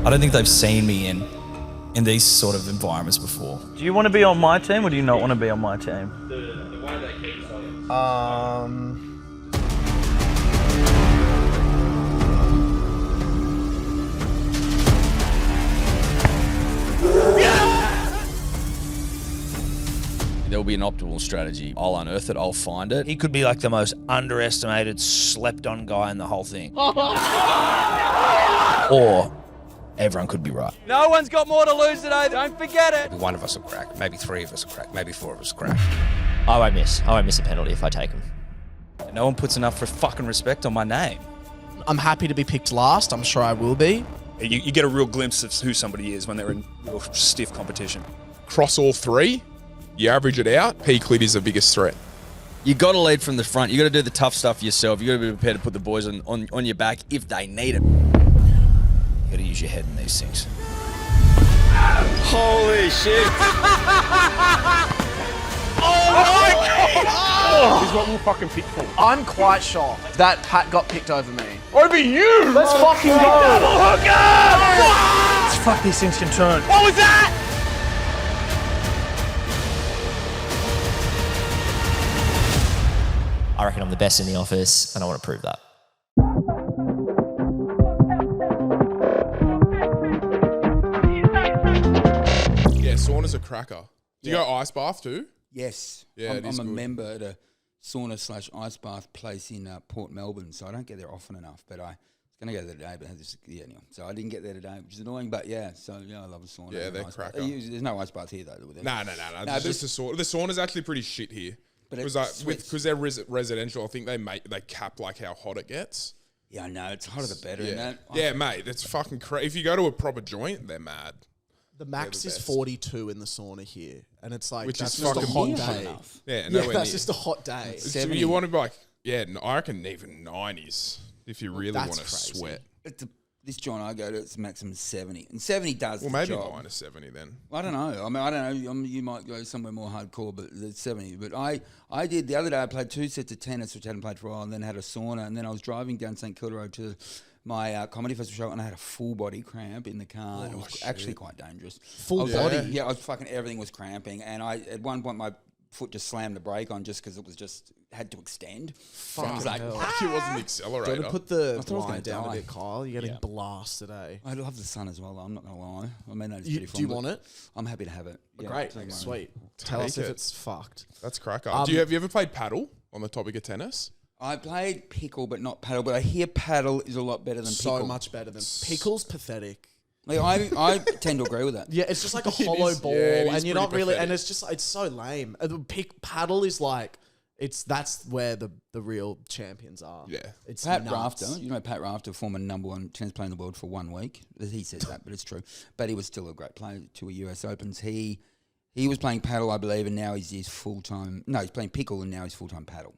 I don't think they've seen me in these sort of environments before. Do you want to be on my team or do you not want to be on my team? There'll be an optimal strategy. I'll unearth it, I'll find it. He could be like the most underestimated, slept-on guy in the whole thing. Or everyone could be right. No one's got more to lose today, don't forget it. One of us will crack, maybe three of us will crack, maybe four of us will crack. I won't miss a penalty if I take him. No one puts enough fucking respect on my name. I'm happy to be picked last. I'm sure I will be. You get a real glimpse of who somebody is when they're in real stiff competition. Cross all three, you average it out, P. is the biggest threat. You got to lead from the front. You got to do the tough stuff yourself. You got to be prepared to put the boys on your back if they need it. You got to use your head in these things. Holy shit. Oh my God! He's got more fucking pick for. I'm quite shocked that Pat got picked over me. Over you! Let's fucking go! Double hooker! Fuck, these things can turn. What was that? I reckon I'm the best in the office, and I want to prove that. Yeah, sauna's a cracker. Do you go ice bath too? Yes. Yeah, I'm a good. member at a sauna/ice bath place in Port Melbourne, so I don't get there often enough, but I was going to go there today, but anyway. So I didn't get there today, which is annoying, but yeah, so yeah, I love a sauna. Yeah, they're ice cracker. There's no ice bath here though. No. It's just a sauna. The sauna's actually pretty shit here. Because they're residential, I think they cap like how hot it gets. Yeah, I know. It's hotter the better. Yeah, yeah, mate. It's fucking crazy. If you go to a proper joint, they're mad. The max is 42 in the sauna here, and it's like which is just a hot bullshit. day. Yeah, that's just a hot day. You want to be like, I reckon even 90s if you really want to sweat. This joint I go to, it's maximum 70, and 70 does the maybe job. minus 70 then. I don't know. I don't know. You might go somewhere more hardcore, but it's 70. But I did the other day. I played 2 sets of tennis, which I hadn't played for a while, and then had a sauna, and then I was driving down St Kilda Road to my comedy festival show, and I had a full body cramp in the car. It was actually quite dangerous. Full body? Yeah, I was fucking, everything was cramping, and at one point my foot just slammed the brake on just because it was just had to extend. Fuck, it wasn't the accelerator. Do you want to put the blind down a bit, Kyle? You're getting blasted today. I love the sun as well, though. I'm not going to lie. I mean, that's pretty fun. Do you want it? I'm happy to have it. Yeah, great. Sweet. Tell us if it's fucked. That's cracker. Have you ever played paddle on the topic of tennis? I played pickle, but not paddle. But I hear paddle is a lot better than pickle. So much better than pickle's pathetic. Like, I tend to agree with that. Yeah, it's just like a hollow ball, and you're not really, and it's so lame. Paddle is like, that's where the real champions are. Yeah, it's Pat Rafter. You know Pat Rafter, former #1 tennis player in the world for 1 week. He says that, but it's true. But he was still a great player to a US Opens. He was playing paddle, I believe, and now he's full time. No, he's playing pickle, and now he's full time paddle.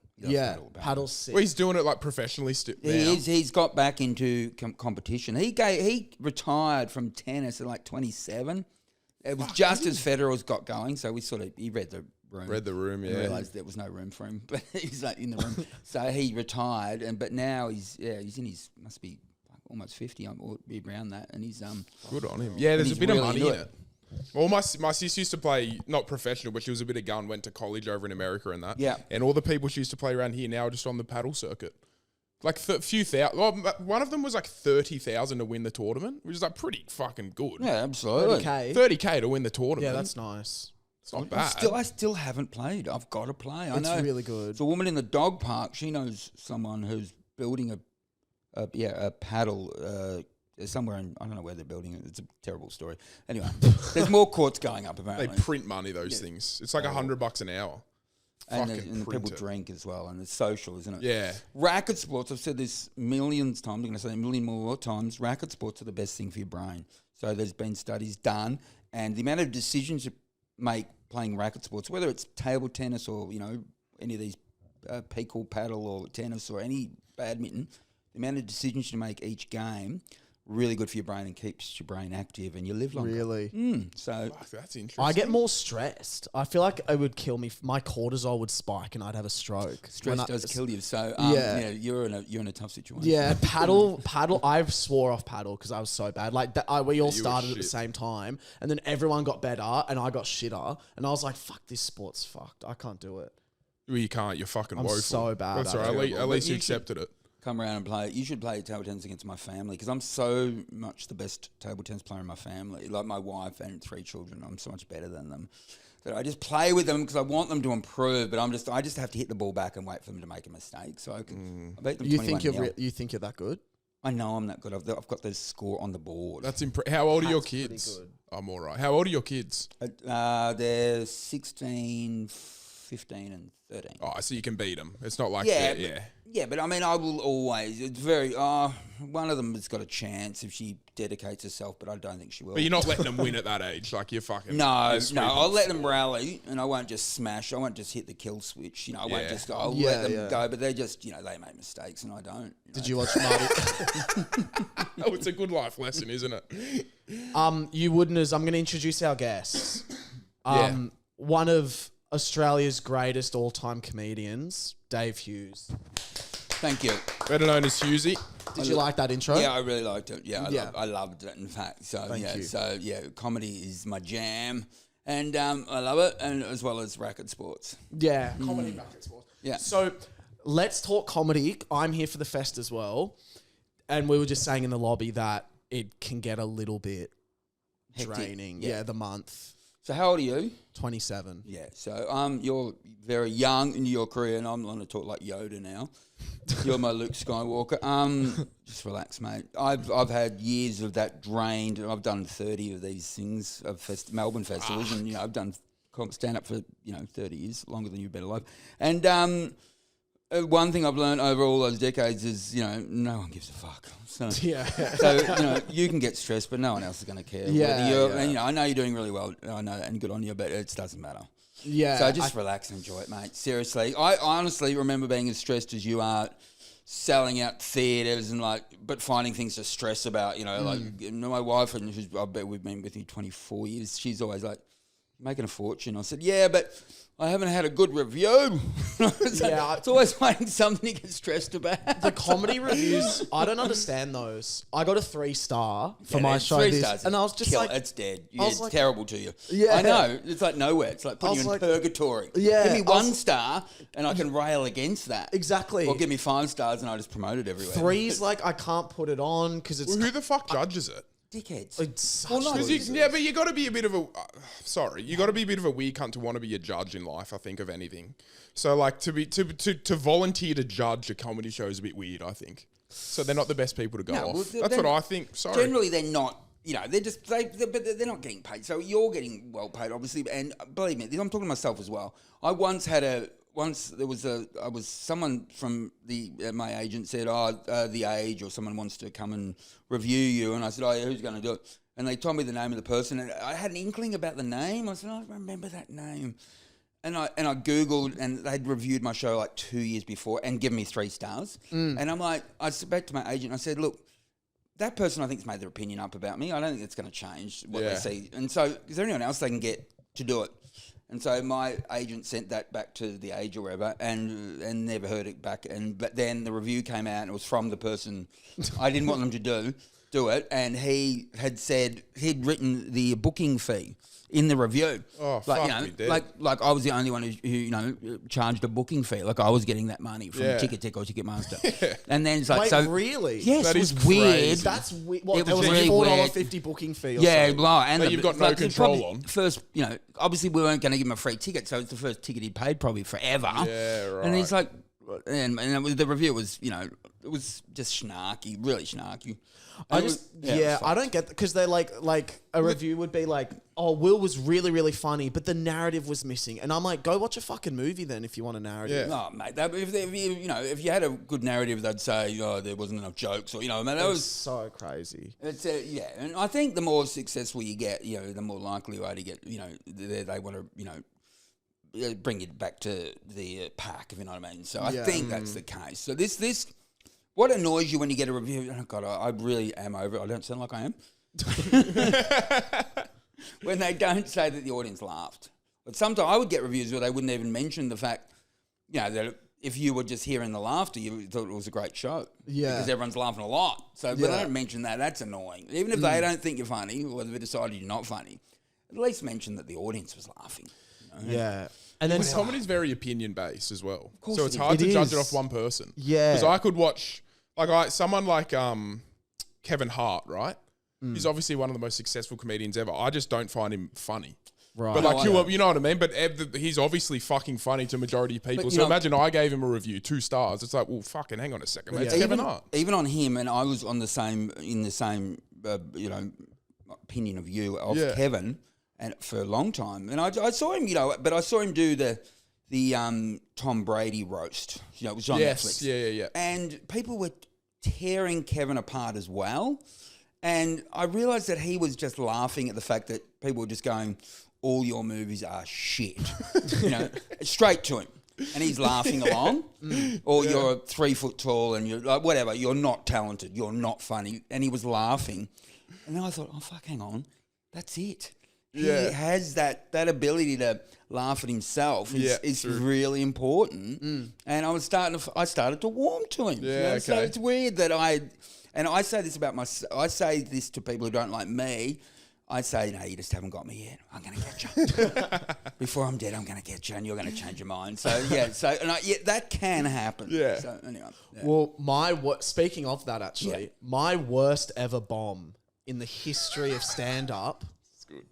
Paddle's sick. Well, he's doing it like professionally. He's got back into competition. He retired from tennis at like 27. It was just as Federer's got going, so he read the room. Yeah. Realised there was no room for him, but he's like in the room. So he retired, but now he's in his must be almost 50 or around that, and he's good on him. Yeah, there's a bit of money in it. Well, my sis used to play, not professional, but she was a bit of gun, went to college over in America and that. Yeah. And all the people she used to play around here now are just on the paddle circuit. Like few thousand. Well, one of them was like 30,000 to win the tournament, which is like pretty fucking good. Yeah, absolutely. 30K to win the tournament. Yeah, that's nice. It's not bad. I still haven't played. I've got to play. I know. It's really good. It's a woman in the dog park. She knows someone who's building a paddle somewhere in, I don't know where they're building it. It's a terrible story. Anyway, there's more courts going up apparently. They print money, those things. It's like $100 an hour. And the people drink as well, and it's social, isn't it? Yeah. Racket sports, I've said this millions times, I'm going to say a million more times, racket sports are the best thing for your brain. So there's been studies done, and the amount of decisions you make playing racket sports, whether it's table tennis or, any of these pickle, paddle or tennis or any badminton, the amount of decisions you make each game really good for your brain and keeps your brain active, and you live longer. Really? So Fuck, that's interesting. I get more stressed. I feel like it would kill me. My cortisol would spike and I'd have a stroke. stress does kill you. So Yeah. you're in a tough situation. Yeah, paddle. I swore off paddle because I was so bad. Like we all you were started at the shit. same time, and then everyone got better, and I got shitter, and I was like, "Fuck, this sport's fucked. I can't do it." Well, you can't. You're fucking I'm woeful. so bad That's at all right. it. At least you You should- accepted it. Come around and play. You should play table tennis against my family because I'm so much the best table tennis player in my family. Like my wife and 3 children, I'm so much better than them. That I just play with them because I want them to improve, but I just have to hit the ball back and wait for them to make a mistake. So I beat them. You think 21-0. you think you're that good? I know I'm that good. I've got the score on the board. That's How old are your That's pretty kids? good. I'm all right. How old are your kids? They're 16, 15, and 13. Oh, so you can beat them. It's not like Yeah, yeah. but I mean, I will always. It's very. One of them has got a chance if she dedicates herself, but I don't think she will. But you're not letting them win at that age. Like you're fucking. No, you're sweeping I'll let the them floor. rally, and I won't just smash. I won't just hit the kill switch. You know, I won't Yeah. just go. I'll Yeah, let them yeah. go, but they just, they make mistakes, and I don't. Did you watch Marty? Oh, it's a good life lesson, isn't it? You wouldn't as I'm going to introduce our guests. One of Australia's greatest all-time comedians, Dave Hughes. Thank you. Better known as Hughesy. Did you like that intro? Yeah, I really liked it. Yeah, Yeah. I loved it. In fact, so Thank you. so comedy is my jam, and I love it, and as well as racket sports. Yeah, comedy racket sports. Yeah. So let's talk comedy. I'm here for the fest as well. And we were just saying in the lobby that it can get a little bit Hectic. draining. Yeah. Yeah, the month. So how old are you? 27. Yeah, so you're very young in your career, and I'm going to talk like Yoda now. You're my Luke Skywalker. Just relax, mate. I've had years of that drained. I've done 30 of these things of Melbourne festivals, and I've done stand up for 30 years, longer than you've been alive. And one thing I've learned over all those decades is no one gives a fuck. So, Yeah. so you can get stressed, but no one else is going to care. Yeah, Whether you're, yeah. and, I know you're doing really well. I know, and good on you, but it doesn't matter. Yeah. So just relax and enjoy it, mate. Seriously, I honestly remember being as stressed as you are, selling out theatres and but finding things to stress about. My wife, and I bet we've been with you 24 years. She's always like, making a fortune. I said, yeah, but I haven't had a good review. It's always finding something to get stressed about. The comedy reviews, I don't understand those. I got a 3-star for my show. 3 stars. And I was just like, it's dead. I was It's like- terrible to you. Yeah. I know. It's like nowhere. It's like putting I you in was like- purgatory. Yeah, Give me I was- 1 star and I can rail against that. Exactly. Or give me 5 stars and I just promote it everywhere. 3's like, I can't put it on because it's... Well, who the fuck judges it? Dickheads. It's such Well, no, losers. But you got to be a bit of a. You got to be a bit of a weird cunt to want to be a judge in life. I think of anything. So to volunteer to judge a comedy show is a bit weird. I think. So they're not the best people to go off. That's what I think. Sorry. Generally, they're not. They're just but they're not getting paid. So you're getting well paid, obviously. And believe me, I'm talking to myself as well. I once had someone from my agent said, The Age or someone wants to come and review you, and I said, yeah, who's going to do it? And they told me the name of the person, and I had an inkling about the name. I said, I don't remember that name. And I Googled, and they'd reviewed my show like 2 years before and given me 3 stars. And I'm like, I said back to my agent, I said, look, that person I think's made their opinion up about me. I don't think it's going to change what they see. And so, is there anyone else they can get to do it? And so my agent sent that back to The Age or wherever, and never heard it back. But then the review came out, and it was from the person I didn't want them to do it, and he had said he'd written the booking fee in the review. Oh, fuck me dead. Like I was the only one who charged a booking fee. Like I was getting that money from Ticketek or Ticketmaster. And then it's like, Wait, really? Yes, That it is was weird. crazy. That's weird. It There was was a really weird. $4.50 booking fee or Yeah, something. blah. And That you've got no it's control probably on. First, obviously we weren't going to give him a free ticket, so it's the first ticket he'd paid probably forever. Yeah, right. And he's like, and the review was, it was just snarky, really snarky. I And it just, was- it was I don't get because they're like a review would be like, oh, Will was really, really funny, but the narrative was missing. And I'm like, go watch a fucking movie then if you want a narrative. Yeah. No, mate. If you had a good narrative, they'd say, there wasn't enough jokes, or that It was was. so crazy. It's and I think the more successful you get, the more likely you are to get. They want to bring it back to the pack, if you know what I mean. So I think that's the case. So this What annoys you when you get a review? Oh God, I really am over it. I don't sound like I am. When they don't say that the audience laughed. But sometimes I would get reviews where they wouldn't even mention the fact, that if you were just hearing the laughter, you thought it was a great show. Yeah. Because everyone's laughing a lot. So when they don't mention that, that's annoying. Even if they don't think you're funny, or they decided you're not funny, at least mention that the audience was laughing. Yeah. And then comedy's very opinion based as well, course so it it's is. hard to It judge it is. off one person. Yeah. because I could watch someone like Kevin Hart, right? He's obviously one of the most successful comedians ever. I just don't find him funny. Right. But you know what I mean? But he's obviously fucking funny to majority of people. But, So imagine I gave him a review, 2 stars. It's like, well, fucking hang on a second, mate. It's Kevin Hart. Even on him, and I was in the same opinion of you of Kevin, and for a long time. And I saw him, but I saw him do the Tom Brady roast. It was on Netflix. Yeah. And people were tearing Kevin apart as well. And I realised that he was just laughing at the fact that people were just going, all your movies are shit. Straight to him. And he's laughing along. Or you're 3 foot tall and you're like, whatever, you're not talented, you're not funny. And he was laughing. And then I thought, oh, fuck, hang on. That's it. He has that ability to laugh at himself. It's really important. And I started to warm to him. Yeah, So it's weird that and I say this about myself. I say this to people who don't like me. I say, no, you just haven't got me yet. I'm going to get you. Before I'm dead, I'm going to get you, and you're going to change your mind. So, that can happen. Yeah. So, anyway. Yeah. Well, speaking of that, actually, my worst ever bomb in the history of stand-up,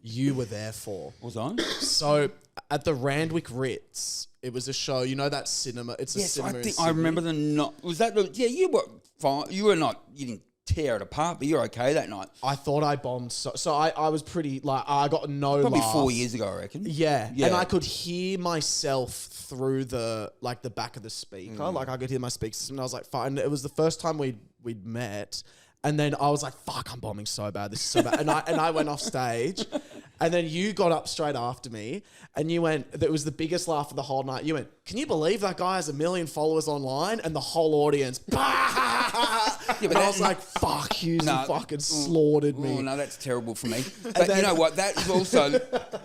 you were there for. Was on? So, at the Randwick Ritz, it was a show, that cinema, it's a cinema in Sydney. I remember was that you were fine. You didn't tear it apart, but you're okay that night. I thought I bombed, so I was pretty, I got no Probably laugh. 4 years ago, I reckon. Yeah, and I could hear myself through the back of the speaker. I could hear my speaker system, and I was like, fine. It was the first time we'd met, and then I was like, fuck, I'm bombing so bad. This is so bad. and I went off stage, and then you got up straight after me, and you went, it was the biggest laugh of the whole night. You went, can you believe that guy has 1 million followers online? And the whole audience, and I was like, fuck, Hughes, you fucking slaughtered me. Oh, no, that's terrible for me. But you know what? That is also,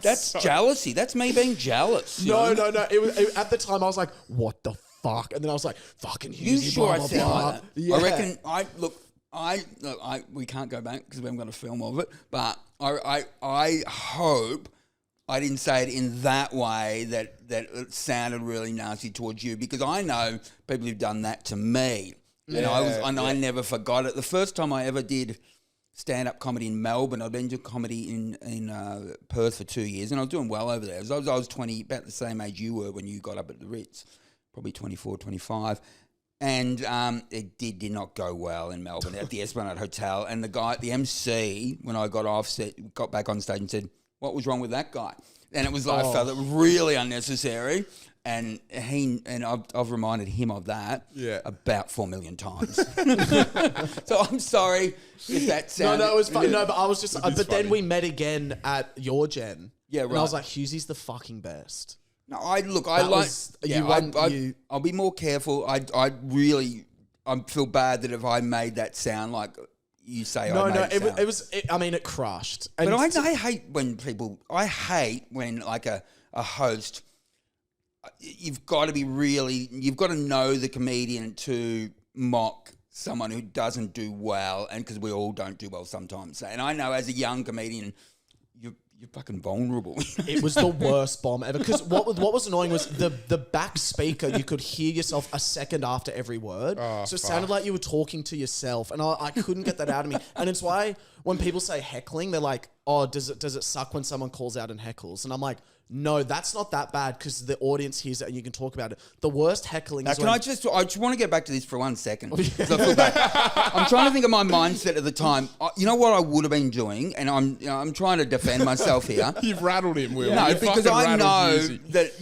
that's jealousy. That's me being jealous. No. At the time, I was like, what the fuck? And then I was like, fucking Hughes, You sure blah, I blah, sound blah. like that? Yeah. I reckon, we can't go back because we haven't got a film of it, but I hope I didn't say it in that way that it sounded really nasty towards you, because I know people who've done that to me. I never forgot it. The first time I ever did stand-up comedy in Melbourne, I'd been doing comedy in Perth for 2 years, and I was doing well over there. I was 20, about the same age you were when you got up at the Ritz, probably 24, 25. And it did not go well in Melbourne at the Esplanade Hotel. And the MC, when I got back on stage and said, what was wrong with that guy? And it was like, I felt it was really unnecessary. And I've reminded him of that about 4 million times. So I'm sorry if that sounded... No, it was funny. No, but I was just... but funny. then we met again at your gen. Yeah, right. And I was like, Hughesy's the fucking best. No, I'll be more careful. I feel bad that if I made that sound like you say I made it sound. It crushed. But I hate when like a host, you've got to know the comedian to mock someone who doesn't do well, and because we all don't do well sometimes. And I know as a young comedian, you're fucking vulnerable. It was the worst bomb ever. Because what was annoying was the back speaker, you could hear yourself a second after every word. So it sounded like you were talking to yourself. And I couldn't get that out of me. And it's why when people say heckling, they're like, oh, does it suck when someone calls out and heckles? And I'm like, no, that's not that bad because the audience hears it and you can talk about it. The worst heckling is I just want to get back to this for 1 second. 'Cause I feel bad. I'm trying to think of my mindset at the time. You know what I would have been doing, and I'm trying to defend myself here. You've rattled him, Will. No, You because fucking I know Hughesy. that,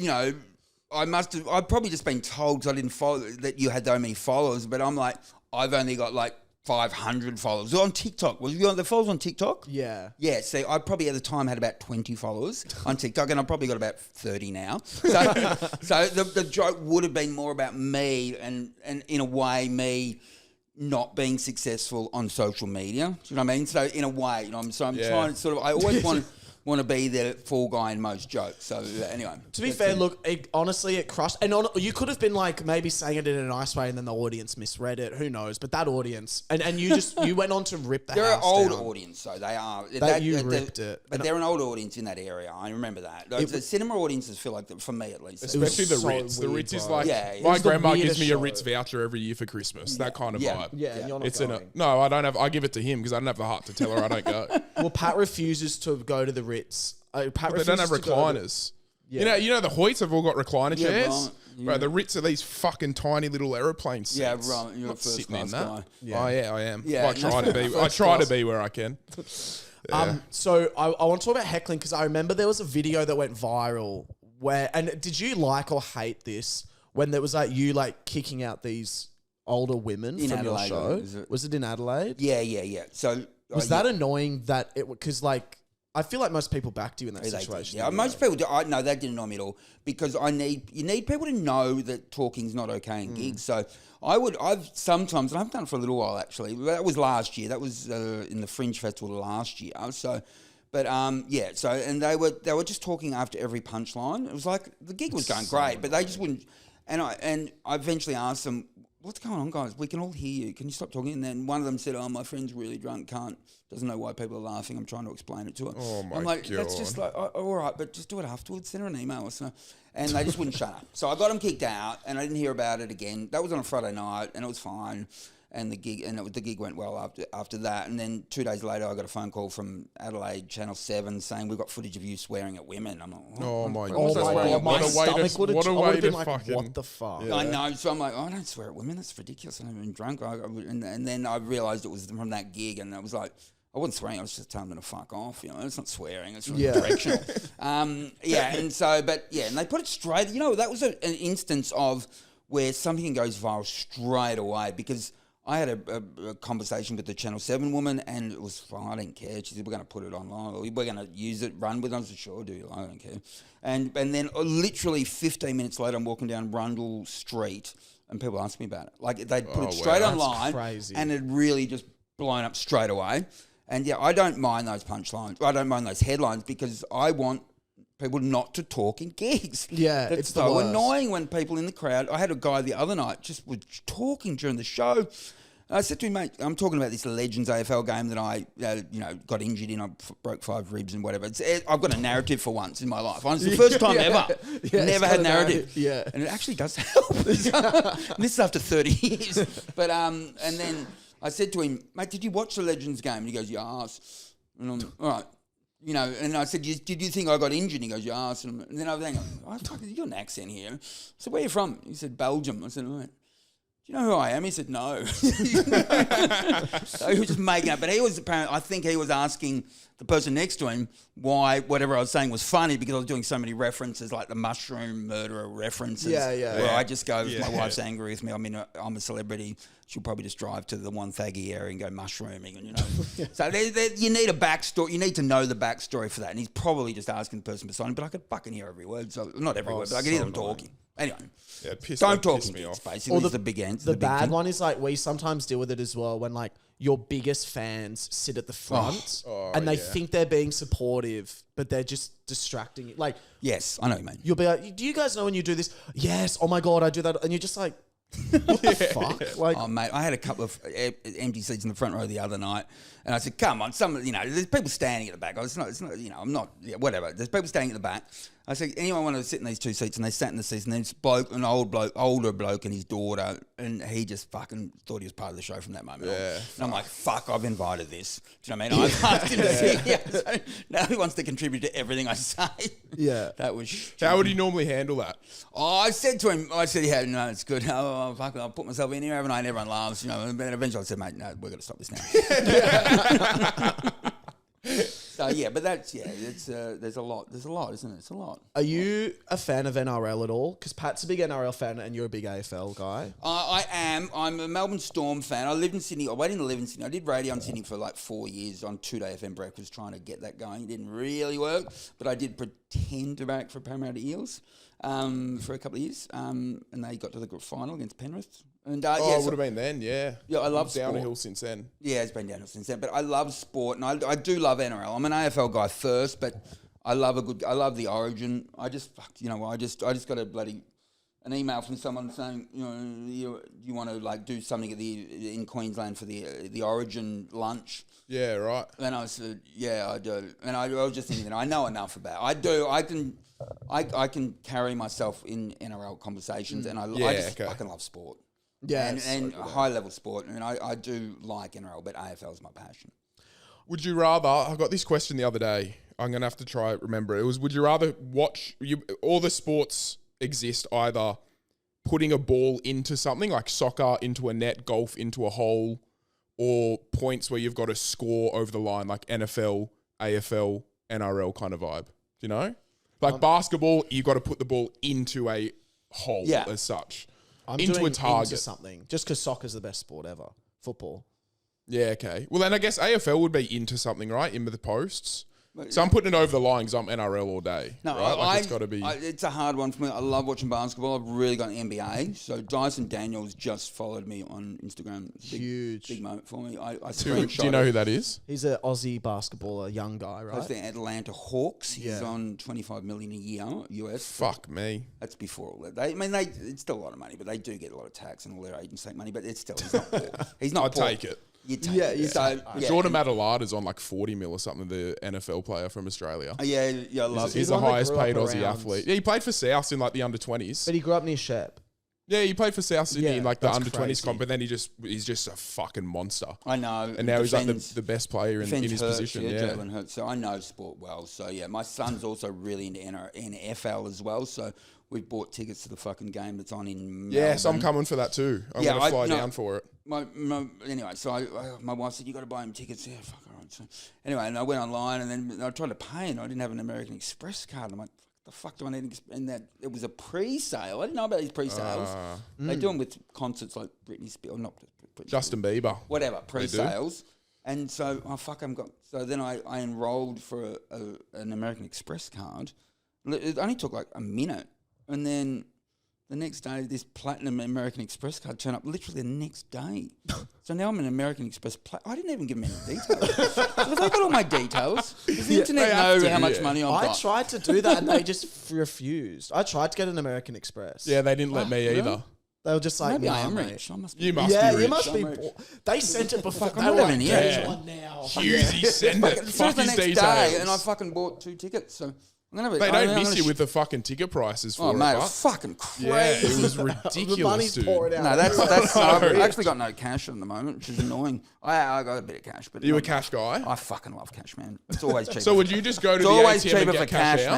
I've probably just been told because I didn't follow that you had so many followers, but I'm like, I've only got like 500 followers on TikTok. Was you on the followers on TikTok? Yeah. Yeah, see, I probably at the time had about 20 followers on TikTok, and I've probably got about 30 now. So the joke would have been more about me and in a way me not being successful on social media. Do you know what I mean? So in a way, I'm trying to sort of. I always want to be the fall guy in most jokes. So anyway, to be fair, look, honestly, it crushed. And you could have been like maybe saying it in a nice way, and then the audience misread it. Who knows? But that audience, and you went on to rip the they're house an old down. audience, so they are. You ripped it, but they're an old audience in that area. I remember that. Like, the cinema audiences feel like, for me at least, Especially the so Ritz. The weird, Ritz is bro. like It my was the grandma gives weirdest me a show. Ritz voucher every year for Christmas. That kind of vibe. Yeah, and you're not going. No, I don't have. I give it to him because I don't have the heart to tell her I don't go. Well, Pat refuses to go to the Ritz. But they don't have recliners. You know the Hoyts have all got recliner chairs. right. Bro, the Ritz are these fucking tiny little aeroplane seats. Yeah, right. You're a Not first sitting in class that. guy. Yeah. Oh yeah, I am. Yeah, I try to be. I try to be where I can. Yeah. So I want to talk about heckling because I remember there was a video that went viral where, and did you like or hate this when there was like you like kicking out these older women In from Adelaide, your show? Was it in Adelaide? Yeah. So Was that annoying that it, because like, I feel like most people backed you in that They did, situation. yeah, anyway. most people do. No, that didn't annoy me at all because you need people to know that talking's not okay in gigs. So I've sometimes, and I've done it for a little while actually. That was last year. That was in the Fringe Festival last year. So, but yeah. So and they were just talking after every punchline. It was like the gig was going great, but they just wouldn't. And I eventually asked them, "What's going on, guys? We can all hear you. Can you stop talking?" And then one of them said, "Oh, my friend's really drunk. Doesn't know why people are laughing. I'm trying to explain it to her." Oh my I'm like, God. that's just like, oh, all right, but just do it afterwards. Send her an email or something. And they just wouldn't shut up. So I got them kicked out, and I didn't hear about it again. That was on a Friday night, and it was fine. And the gig went well after that. And then 2 days later, I got a phone call from Adelaide Channel 7 saying we've got footage of you swearing at women. I'm like, Oh my Oh God. my God, my stomach would have way to been like, fucking. what the fuck? I know, so I'm like, I don't swear at women. That's ridiculous. I'm even drunk. And then I realised it was from that gig, and I was like, I wasn't swearing. I was just telling them to fuck off. It's not swearing. It's really directional. Yeah, and so, but yeah, and they put it straight. That was an instance of where something goes viral straight away because I had a conversation with the Channel 7 woman, and it was fine. I didn't care. She said, we're going to put it online. We're going to use it, run with it. I said, sure, do you? I don't care. And then literally 15 minutes later, I'm walking down Rundle Street, and people asked me about it. Like, they'd put it straight online, crazy. and it really just blown up straight away. And, yeah, I don't mind those punchlines. I don't mind those headlines because I want people not to talk in gigs. Yeah, It's it's the so worst. annoying when people in the crowd. I had a guy the other night just was talking during the show. And I said to him, mate, I'm talking about this Legends AFL game that I, got injured in. I broke 5 ribs and whatever. I've got a narrative for once in my life. It's the first time ever. Yeah, Never had narrative. Yeah. And it actually does help. And this is after 30 years. But and then I said to him, mate, did you watch the Legends game? And he goes, yes. And I'm all right. And I said, did you think I got injured? And he goes, yes. And then I was thinking, oh, fuck, you got an accent here. I said, where are you from? He said, Belgium. I said, all right. Do you know who I am? He said, no. So he was just making up. But he was apparently, I think he was asking the person next to him why whatever I was saying was funny because I was doing so many references, like the mushroom murderer references. Where I just go, if my wife's angry with me, I'm a celebrity. She'll probably just drive to the one thaggy area and go mushrooming. And, So you need a backstory. You need to know the backstory for that. And he's probably just asking the person beside him, but I could fucking hear every word. So not every word, but I could hear them talking. Anyway, don't talk in gigs, basically. Or the big answer. The bad one is like we sometimes deal with it as well when like your biggest fans sit at the front and they think they're being supportive, but they're just distracting you. Like, yes, I know what you mean. You'll be like, do you guys know when you do this? Yes. Oh my God, I do that. And you're just like, what the fuck? Like, oh mate, I had a couple of empty seats in the front row the other night, and I said, "Come on, there's people standing at the back. It's not, I'm not, whatever. There's people standing at the back." I said, "Anyone want to sit in these 2 seats?" And they sat in the seats, and then this bloke, an older bloke, and his daughter, and he just fucking thought he was part of the show from that moment on. And I'm like, "Fuck, I've invited this." Do you know what I mean? I've asked him to sit here, so now he wants to contribute to everything I say. Yeah, that was. How would you normally handle that? Oh, I said to him, "Yeah, no, it's good. Oh, fuck, I'll put myself in here, haven't I?" And everyone laughs, And then eventually I said, "Mate, no, we've got to stop this now." So yeah, but there's a lot, isn't it? It's a lot. Are you a fan of NRL at all? Because Pat's a big NRL fan and you're a big AFL guy. I am. I'm a Melbourne Storm fan. I lived in Sydney. I waited to live in Sydney. I did radio in Sydney for like 4 years on 2-day FM breakfast, trying to get that going. It didn't really work, but I did pretend to back for Parramatta Eels for a couple of years, and they got to the final against Penrith. And it so- would have been then, yeah. Yeah, I love down a sport. hill since then. Yeah, it's been downhill since then. But I love sport, and I do love NRL. I'm an AFL guy first, but I love the Origin. I just got an email from someone saying, you want to like do something in Queensland for the Origin lunch. Yeah, right. And I said, yeah, I do. And I was just thinking, I know enough about it. I do. I can carry myself in NRL conversations, and I just fucking love sport. Yeah, and high level sport, and I do like NRL, but AFL is my passion. Would you rather? I got this question the other day. I'm gonna have to try remember. It was: would you rather watch all the sports exist either putting a ball into something like soccer into a net, golf into a hole, or points where you've got to score over the line like NFL, AFL, NRL kind of vibe? Do you know? Like basketball, you've got to put the ball into a hole as such. I'm into doing a target. into something just because soccer's the best sport ever. Football. Yeah, okay. Well, then I guess AFL would be into something, right? Into the posts. So I'm putting it over the line because I'm NRL all day. No, right? It's got to be. It's a hard one for me. I love watching basketball. I've really got an NBA. So Dyson Daniels just followed me on Instagram. Huge. Big moment for me. I Do you know who that is? He's an Aussie basketballer, young guy, right? Plays the Atlanta Hawks. He's on $25 million a year US. Fuck me. That's before all that. It's still a lot of money, but they do get a lot of tax and all their agents take money. But it's still, he's not poor. He's not I'd poor. take it. You take it. So, Jordan Madelard is on like 40 mil or something, the NFL player from Australia. I love He's him. the highest paid Aussie athlete. Yeah, he played for South in like the under-20s. But he grew up near Shep. Yeah, he played for South Sydney in like the that's under-20s crazy. comp, but then he's just a fucking monster. I know. And now he's like the best player in his position. Yeah, Jalen Hurts. So I know sport well. So yeah, my son's also really into NFL as well. So we've bought tickets to the fucking game that's on in Melbourne. Yeah, so I'm coming for that too. I'm going to fly down for it. Anyway, so my wife said, you got to buy him tickets. Yeah, fuck, all right. So anyway, and I went online and then I tried to pay and I didn't have an American Express card. I'm like, the fuck do I need? And that it was a pre-sale. I didn't know about these pre-sales. They do them with concerts like Britney Spears, not Britney Justin Bieber. whatever, pre-sales. And so, so then I enrolled for an American Express card. It only took like a minute. And then the next day, this platinum American Express card turned up literally the next day. So now I'm an American Express I didn't even give them any details. Have they got all my details? Does the internet know how much money I've got? I tried to do that and they just refused. I tried to get an American Express. Yeah, they didn't let me either. really? They were just like, Maybe I nah, am mate. rich. I must be. You must be Yeah, rich. you must be. I'm rich. They sent it before. I'm They not were having like, it. "Here's Yeah. one now." Hughesy, send it. So Fuck the his next details. day, and I fucking bought 2 tickets. So I'm gonna. They don't miss you with the fucking ticket prices for Oh it. mate, it but- was fucking crazy. Yeah, it was The ridiculous, money's dude. pouring out. No, that's I've actually got no cash at the moment, which is annoying. I got a bit of cash, but You a not- cash guy? I fucking love cash, man. It's always cheaper. So would you just go to It's the always ATM and cheaper get for cash cash, out?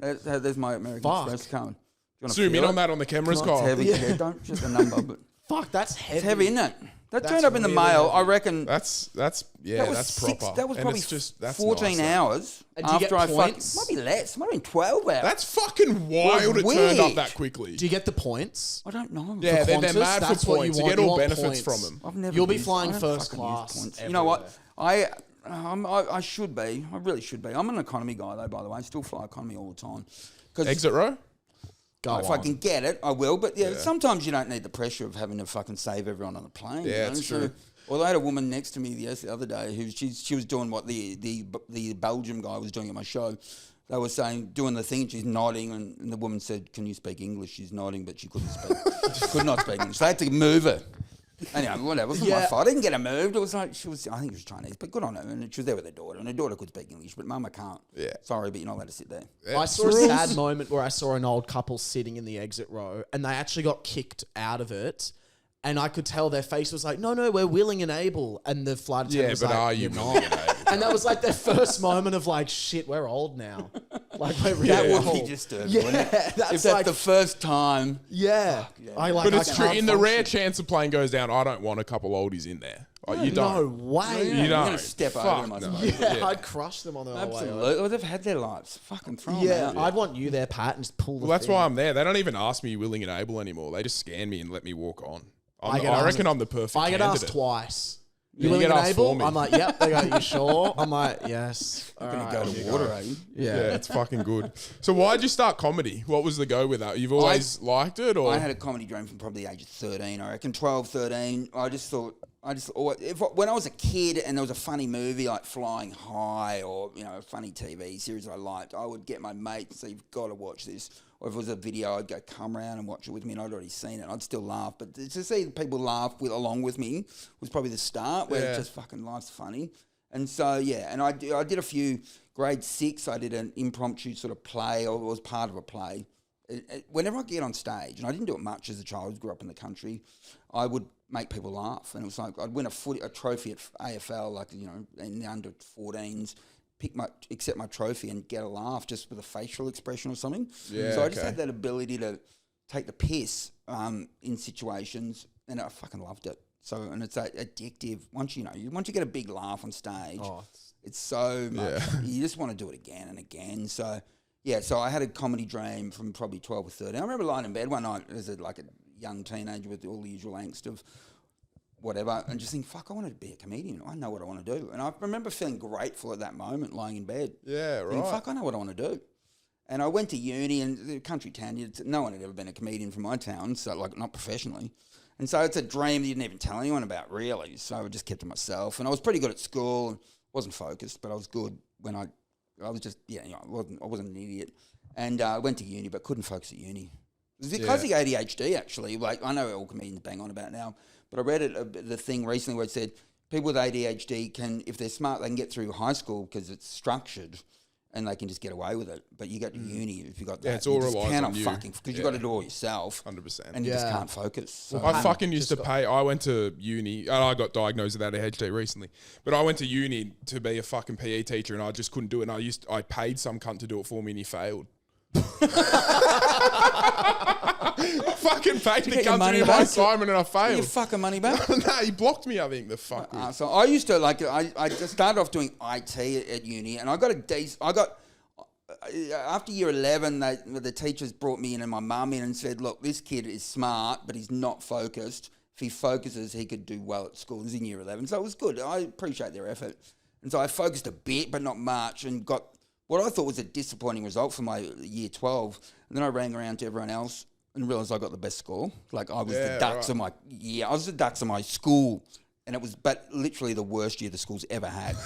man. There's my American Fuck. Express card. Do you wanna Zoom feel in on it? that on the cameras, It's Kyle. heavy. Yeah, don't check the number, but Fuck, that's heavy. it's heavy, isn't it? That That's turned up in the really mail. heavy. I reckon That's that was that's six- proper. That was And probably it's just, that's 14 nice, hours And do you after get I points? fucking. Might be less. Might have been 12 hours. That's fucking wild. It Weird. turned up that quickly. Do you get the points? I don't know. Yeah, they're Qantas, mad for that's what points. you You want. get You all want benefits points. from them. I've never You'll be used- flying I don't first fucking use class points. You know what? everywhere. I should be. I really should be. I'm an economy guy though. By the way, I still fly economy all the time. 'Cause Exit row? Go if I can get it, I will. But yeah, sometimes you don't need the pressure of having to fucking save everyone on the plane. Yeah, you know? it's true. Although I had a woman next to me the other day who she was doing what the Belgium guy was doing at my show. They were saying, doing the thing, she's nodding, and the woman said, "Can you speak English?" She's nodding, but she couldn't speak. Could not speak English. They had to move her. Anyway, whatever. It wasn't my fault. I didn't get her moved. It was like, I think she was Chinese, but good on her. And she was there with her daughter, and her daughter could speak English, but Mama can't. Yeah. Sorry, but you're not allowed to sit there. I saw a sad moment where I saw an old couple sitting in the exit row and they actually got kicked out of it. And I could tell their face was like, no, we're willing and able. And the flight attendant Yeah, was but like, are you "You're willing not." and able? And that was like their first moment of like, shit, we're old now. Like, we're really That would old. be disturbing, Yeah, wouldn't it? that's If that's like, the first time. yeah. But it's true. can't In the rare function. chance the plane goes down, I don't want a couple oldies in there. Like, you No don't. way. You I'm don't. going to step Fuck over them, I no. suppose. Yeah, I'd crush them on the way. Absolutely. Well, they've had their lives. Fucking throw them Yeah, out. I'd want you there, Pat, and just pull the Well, that's thing. why I'm there. They don't even ask me willing and able anymore. They just scan me and let me walk on. I get reckon asked- I'm the perfect I get candidate. asked twice. You You willing get and asked for able? me. I'm like, yep. They go, you sure? I'm like, yes. I'm going to Alright, go here to you water, go. eh? Yeah, it's fucking good. So why'd you start comedy? What was the go with that? You've always liked it, or I had a comedy dream from probably the age of 13, I reckon, 12, 13. When I was a kid and there was a funny movie like Flying High or, a funny TV series I liked, I would get my mate and say, you've got to watch this. Or if it was a video, I'd go, come around and watch it with me, and I'd already seen it. I'd still laugh. But to see people laugh along with me was probably the start, where it's just fucking life's funny. And so, and I did a few, grade 6, I did an impromptu sort of play, or it was part of a play. Whenever I get on stage, and I didn't do it much as a child, I grew up in the country, I would make people laugh. And it was like I'd win a trophy at AFL, like, in the under 14s, accept my trophy and get a laugh just with a facial expression or something. Yeah, so I just had that ability to take the piss in situations, and I fucking loved it. So, and it's addictive. Once you get a big laugh on stage, it's so much. You just want to do it again and again. So, so I had a comedy dream from probably 12 or 13. I remember lying in bed one night as a young teenager with all the usual angst of whatever, and just think, fuck, I wanted to be a comedian. I know what I want to do. And I remember feeling grateful at that moment, lying in bed. Yeah, right. Thinking, fuck, I know what I want to do. And I went to uni, and the country town, no one had ever been a comedian from my town, so not professionally. And so it's a dream that you didn't even tell anyone about, really. So I just kept to myself. And I was pretty good at school, and wasn't focused, but I was good when I was just, I wasn't an idiot. And I went to uni, but couldn't focus at uni. It was because of the ADHD, actually. Like, I know all comedians bang on about it now, but I read the thing recently where it said people with ADHD can, if they're smart, they can get through high school because it's structured and they can just get away with it. But you get to uni if you got that. Yeah, it's all relies on you. Because you got to do it all yourself. 100%. And you just can't focus. So I fucking used to pay. I went to uni, and I got diagnosed with ADHD recently. But I went to uni to be a fucking PE teacher, and I just couldn't do it. And I paid some cunt to do it for me, and he failed. I fucking paid the cunt to do my assignment, and I failed. Your fucking money back? No, he blocked me, I think, the fuck. So I used to, I just started off doing IT at uni, and I got after year 11, the teachers brought me in and my mum in and said, look, this kid is smart, but he's not focused. If he focuses, he could do well at school. This is in year 11. So it was good. I appreciate their effort. And so I focused a bit, but not much, and got what I thought was a disappointing result for my year 12. And then I rang around to everyone else and realised I got the best score. Like, I was the dux of my year. I was the dux of my school. And it was, but literally the worst year the school's ever had.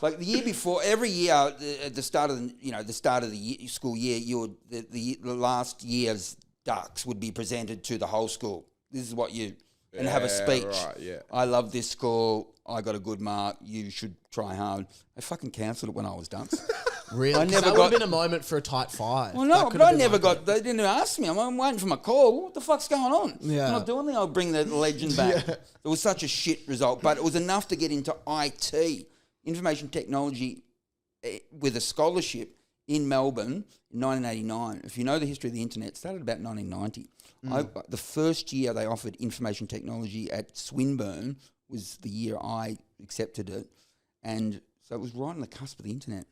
Like the year before, every year at the start of the school year, the last year's ducks would be presented to the whole school. This is what you and have a speech. Right, yeah. I love this school. I got a good mark. You should try hard. They fucking cancelled it when I was ducks. Really? I never that would got have been a moment for a tight 5. Well, no, but I never got. They didn't ask me. I'm waiting for my call. What the fuck's going on? Yeah. I'm not doing anything. I'll bring the legend back. It was such a shit result, but it was enough to get into IT, information technology, with a scholarship in Melbourne in 1989. If you know the history of the internet, it started about 1990. The first year they offered information technology at Swinburne was the year I accepted it, and so it was right on the cusp of the internet.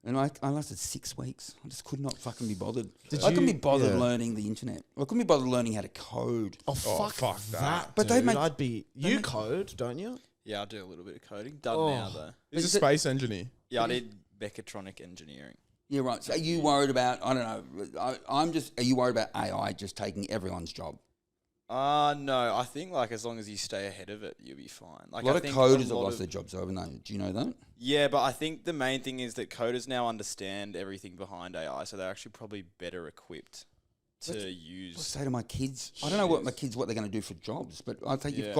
And I lasted 6 weeks. I just could not fucking be bothered. I couldn't be bothered learning the internet. I couldn't be bothered learning how to code. Oh, fuck that. But dude. You code, don't you? Yeah, I do a little bit of coding. Done now, though. He's a space engineer. Yeah, I did mechatronic engineering. Yeah, right. So are you worried about, I don't know, are you worried about AI just taking everyone's job? No, I think as long as you stay ahead of it, you'll be fine. A lot of coders have lost their jobs, haven't they? Do you know that? Yeah, but I think the main thing is that coders now understand everything behind AI, so they're actually probably better equipped to use. I say to my kids, I don't know what they're going to do for jobs, but I think you've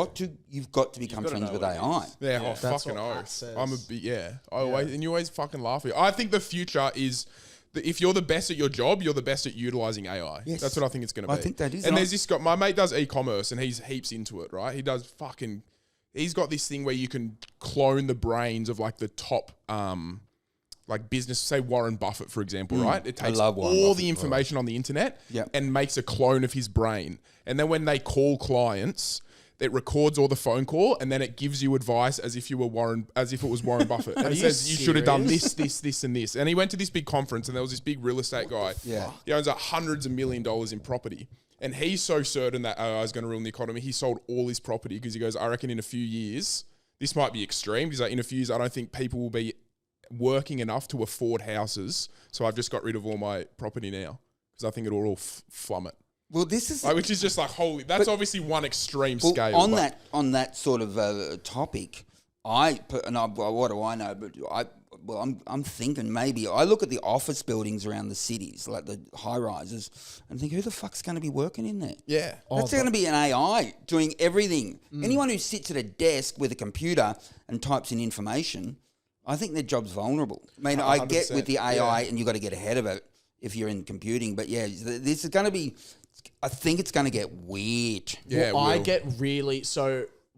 got to become friends with AI. Yeah, fucking oath. I'm a bit, and you always fucking laugh at it. I think the future is that if you're the best at your job, you're the best at utilising AI. Yes. That's what I think it's going to be. I think that is. And there's this guy, my mate does e-commerce and he's heaps into it, right? He's got this thing where you can clone the brains of the top, business, say Warren Buffett, for example, right? It takes all the information on the internet and makes a clone of his brain. And then when they call clients, it records all the phone call and then it gives you advice as if it was Warren Buffett. And it says, you should have done this, and this. And he went to this big conference and there was this big real estate guy. Yeah. He owns hundreds of $1 million in property. And he's so certain that AI is going to ruin the economy. He sold all his property because he goes, I reckon in a few years, this might be extreme. He's like, in a few years, I don't think people will be working enough to afford houses. So I've just got rid of all my property now because I think it'll all flummet. Well, this is which is just like holy. That's obviously one extreme scale. On that sort of topic, what do I know? But I'm thinking maybe I look at the office buildings around the cities, like the high rises, and think, who the fuck's going to be working in there? Yeah, that's going to be an AI doing everything. Anyone who sits at a desk with a computer and types in information, I think their job's vulnerable. I mean, I get with the AI, and you've got to get ahead of it if you're in computing. But yeah, this is going to be. I think it's going to get weird. Yeah, well, I get really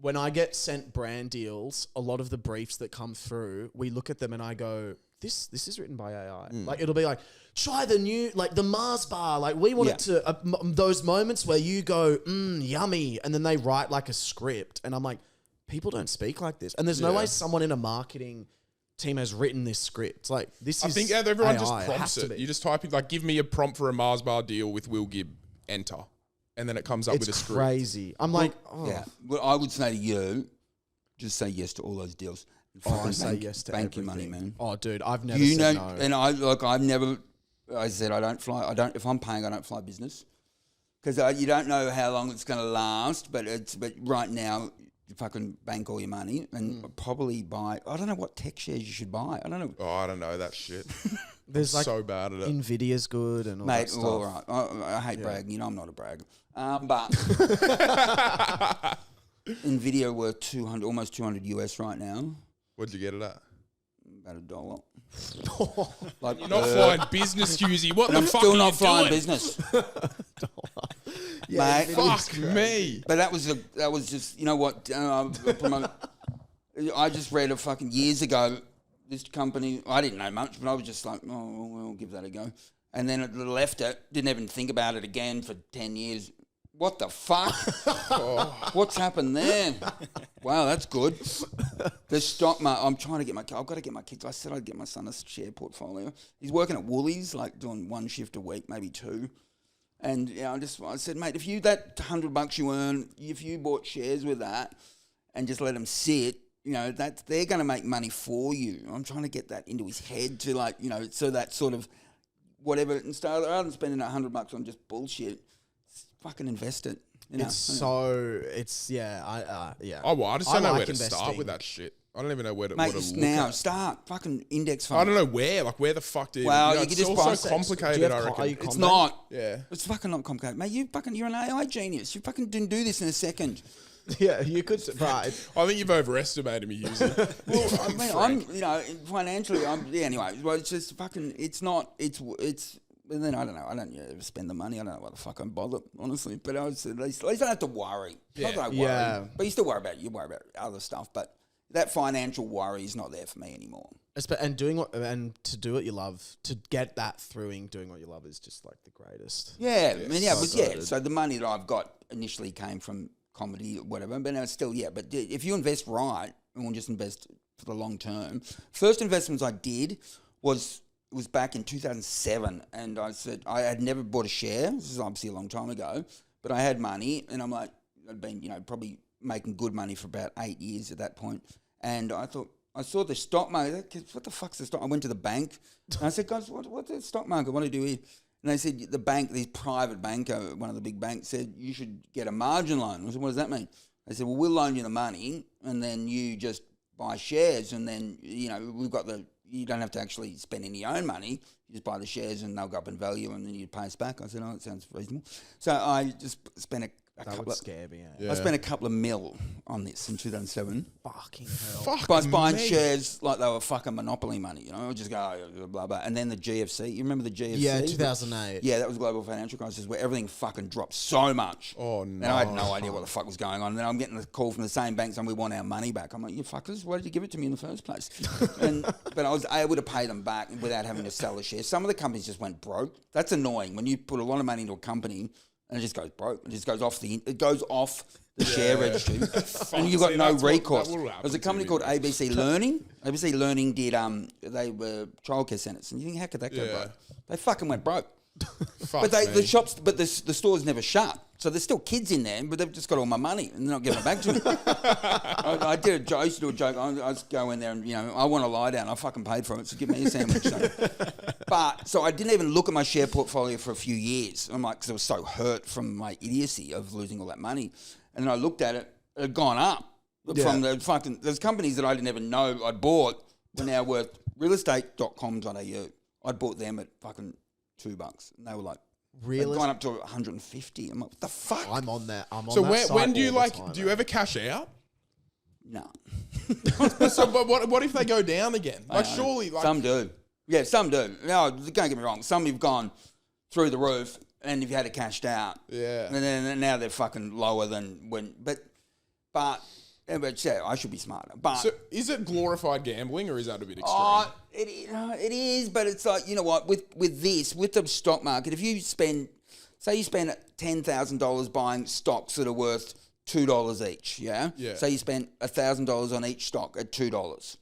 when I get sent brand deals, a lot of the briefs that come through, we look at them and I go, this is written by AI. Like it'll be like, try the new, like the Mars bar. Like we want it to, those moments where you go, yummy. And then they write like a script. And I'm like, people don't speak like this. And there's no way someone in a marketing team has written this script. Like this is I think everyone AI. just prompts it. You just type in, like, give me a prompt for a Mars bar deal with Will Gibb, enter. And then it comes up with a script. Crazy. I'm yeah. Well, I would say to you, just say yes to all those deals. I say yes to bank everything. your money, man. Oh, dude, I've never said no. And I've never. I said I don't fly. If I'm paying, I don't fly business because you don't know how long it's going to last. But right now, you fucking bank all your money and probably buy. I don't know what tech shares you should buy. I don't know. Oh, I don't know that shit. There's I'm so bad at it. Nvidia's good and all that stuff. All right. I hate bragging. You know I'm not a bragger. But Nvidia worth almost 200 US right now. What'd you get it at? About $1. Like, you're not flying business, Hughesy. What the fuck still are not you flying doing? business. Yeah, mate, fuck me. But that was just, you know what? I just read years ago. This company, I didn't know much, but I was just like, oh, we'll give that a go. And then it left it, didn't even think about it again for 10 years. What the fuck? What's happened there? Wow, that's good. The stock market, I've got to get my kids. I said I'd get my son a share portfolio. He's working at Woolies, like doing one shift a week, maybe two. And I said, mate, if you, that $100 you earn, if you bought shares with that and just let them sit, that they're going to make money for you. I'm trying to get that into his head to so that sort of whatever. And rather than spending $100 on just bullshit, fucking invest it. Yeah. Oh, well, I just don't know where to investing. start with that shit. I don't even know where to Mate, look now at. Start fucking index funds. I don't know where. Like, where the fuck do you? Well, you it's can just all buy so complicated. I reckon it's not. Yeah, it's fucking not complicated, mate. You're an AI genius. You fucking didn't do this in a second. Yeah, you could. Right. I think you've overestimated me, Hughesy. Well, I'm financially, anyway, well, it's just fucking, it's not, it's, and then I don't know, I don't ever spend the money, I don't know why the fuck I'm bothered, honestly, but at least I don't have to worry. Not that I worry, but you still worry about other stuff, but that financial worry is not there for me anymore. And to do what you love, to get that throughing, doing what you love is just like the greatest. Yeah, so the money that I've got initially came from comedy or whatever, but now it's still, but if you invest right, and we'll just invest for the long term. First investments I did was back in 2007, and I said I had never bought a share. This is obviously a long time ago, but I had money, and I'm like, I'd been, probably making good money for about 8 years at that point, and I thought, I saw the stock market. What the fuck's the stock? I went to the bank, and I said, guys, what's the stock market? What do I do here? And they said, the bank, this private banker, one of the big banks, said, you should get a margin loan. I said, what does that mean? They said, well, we'll loan you the money, and then you just buy shares, and then, we've got you don't have to actually spend any own money. You just buy the shares, and they'll go up in value, and then you pay us back. I said, oh, that sounds reasonable. So I just spent I spent a couple of mil on this in 2007. Fucking hell. But I was buying shares like they were fucking monopoly money, I would just go, blah, blah. And then the GFC, you remember the GFC? Yeah, 2008. Yeah, that was global financial crisis where everything fucking dropped so much. Oh, no. And I had no idea what the fuck was going on. And then I'm getting a call from the same bank saying we want our money back. I'm like, you fuckers, why did you give it to me in the first place? But I was able to pay them back without having to sell the shares. Some of the companies just went broke. That's annoying when you put a lot of money into a company and it just goes broke. It just goes off the share registry, and you've got no recourse. There's a company called ABC Learning. ABC Learning did they were childcare centres, and you think how could that go broke? They fucking went broke. But the shops, but the stores never shut. So there's still kids in there, but they've just got all my money and they're not giving it back to me. I did a joke. I used to do a joke. I just go in there and, I want to lie down. I fucking paid for it, so give me a sandwich. So I didn't even look at my share portfolio for a few years. I'm like, because I was so hurt from my idiocy of losing all that money. And then I looked at it, it had gone up. From the fucking, there's companies that I didn't even know I'd bought were now worth realestate.com.au. I'd bought them at fucking $2. And they were like, Really? Gone up to 150. I'm like, what the fuck? I'm on that. So when do you do you ever cash out? No. So, but what if they go down again? Like, surely, some do. Yeah, some do. No, don't get me wrong. Some have gone through the roof, and if you had it cashed out, and then now they're fucking lower than when. But yeah, I should be smarter. But so is it glorified gambling, or is that a bit extreme? Oh, it is, but it's like, you know what? With the stock market, if you spend $10,000 buying stocks that are worth $2 each, yeah. So you spend $1,000 on each stock at $2.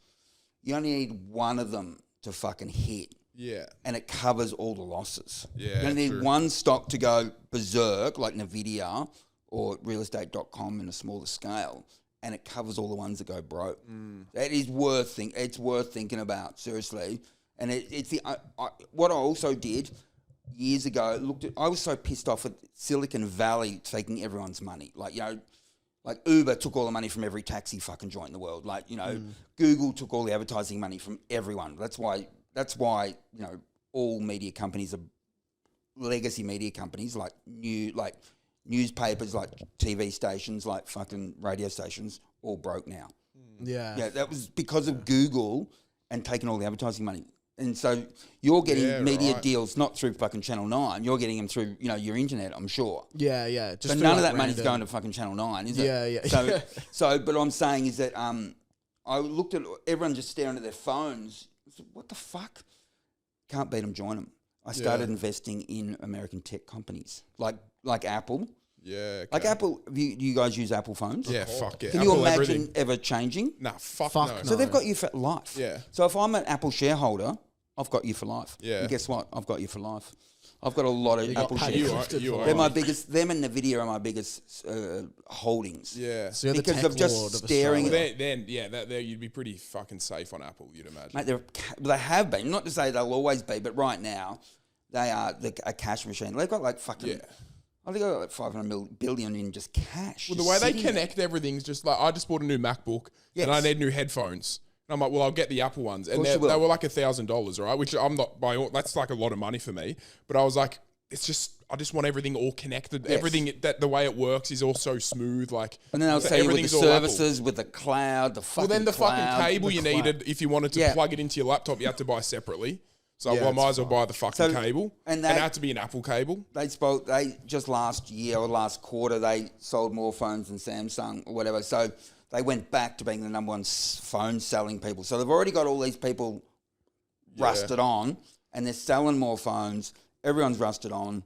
You only need one of them to fucking hit. Yeah. And it covers all the losses. Yeah. You only need one stock to go berserk, like Nvidia or realestate.com in a smaller scale, and it covers all the ones that go broke. That is it's worth thinking about, seriously. And it's what I also did years ago, I was so pissed off at Silicon Valley taking everyone's money. Like Uber took all the money from every taxi fucking joint in the world. Google took all the advertising money from everyone. That's why all media companies are legacy media companies, like newspapers, like TV stations, like fucking radio stations, all broke now. Yeah, that was because of Google and taking all the advertising money. And so you're getting media deals not through fucking Channel 9. You're getting them through, your internet, I'm sure. Yeah. So none of that money's going to fucking Channel 9, is it? Yeah. So, but what I'm saying is that I looked at everyone just staring at their phones. I said, what the fuck? Can't beat them, join them. I started investing in American tech companies like Apple. Yeah. Okay. Like Apple, do you guys use Apple phones? Yeah, fuck yeah. Can Apple you imagine everything. ever changing? Nah, fuck no. So they've got you for life. Yeah. So if I'm an Apple shareholder, I've got you for life. Yeah. And guess what? I've got you for life. I've got a lot of Apple shares. They're my biggest. Them and Nvidia are my biggest holdings. Yeah. So you're the because tech of just lord of staring. Then you'd be pretty fucking safe on Apple, you'd imagine. Mate, they have been. Not to say they'll always be, but right now they are a cash machine. They've got like fucking. Yeah. I think I got like 500 billion in just cash. Well, the way they connect everything's just like, I just bought a new MacBook and I need new headphones. And I'm like, well, I'll get the Apple ones. And they were like $1,000, right? Which I'm not that's like a lot of money for me. But I was like, I just want everything all connected. Yes. Everything the way it works is all so smooth. And then I'll say with the services, with the cloud, the fucking fucking cable you needed if you wanted to plug it into your laptop, you had to buy separately. So I might as well buy the fucking cable. And it had to be an Apple cable. They just last year or last quarter, they sold more phones than Samsung or whatever. So they went back to being the number one phone selling people. So they've already got all these people rusted on, and they're selling more phones. Everyone's rusted on.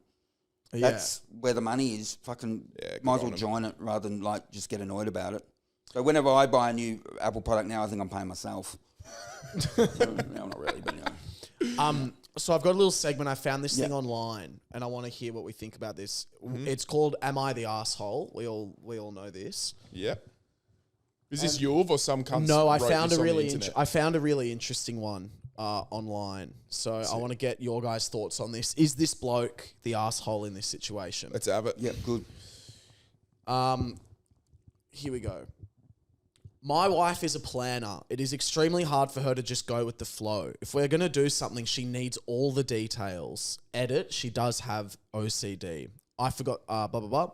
That's where the money is. Fucking might as well join it rather than just get annoyed about it. So whenever I buy a new Apple product now, I think I'm paying myself. No, not really, but So I've got a little segment. I found this thing online, and I want to hear what we think about this. It's called "Am I the Asshole?" We all know this. Yep. Is this yours or some cunt? No, I found a really interesting one online. So I want to get your guys' thoughts on this. Is this bloke the asshole in this situation? Let's have it. Yep, good. Here we go. My wife is a planner. It is extremely hard for her to just go with the flow. If we're going to do something, she needs all the details. Edit, she does have OCD. I forgot, blah, blah, blah.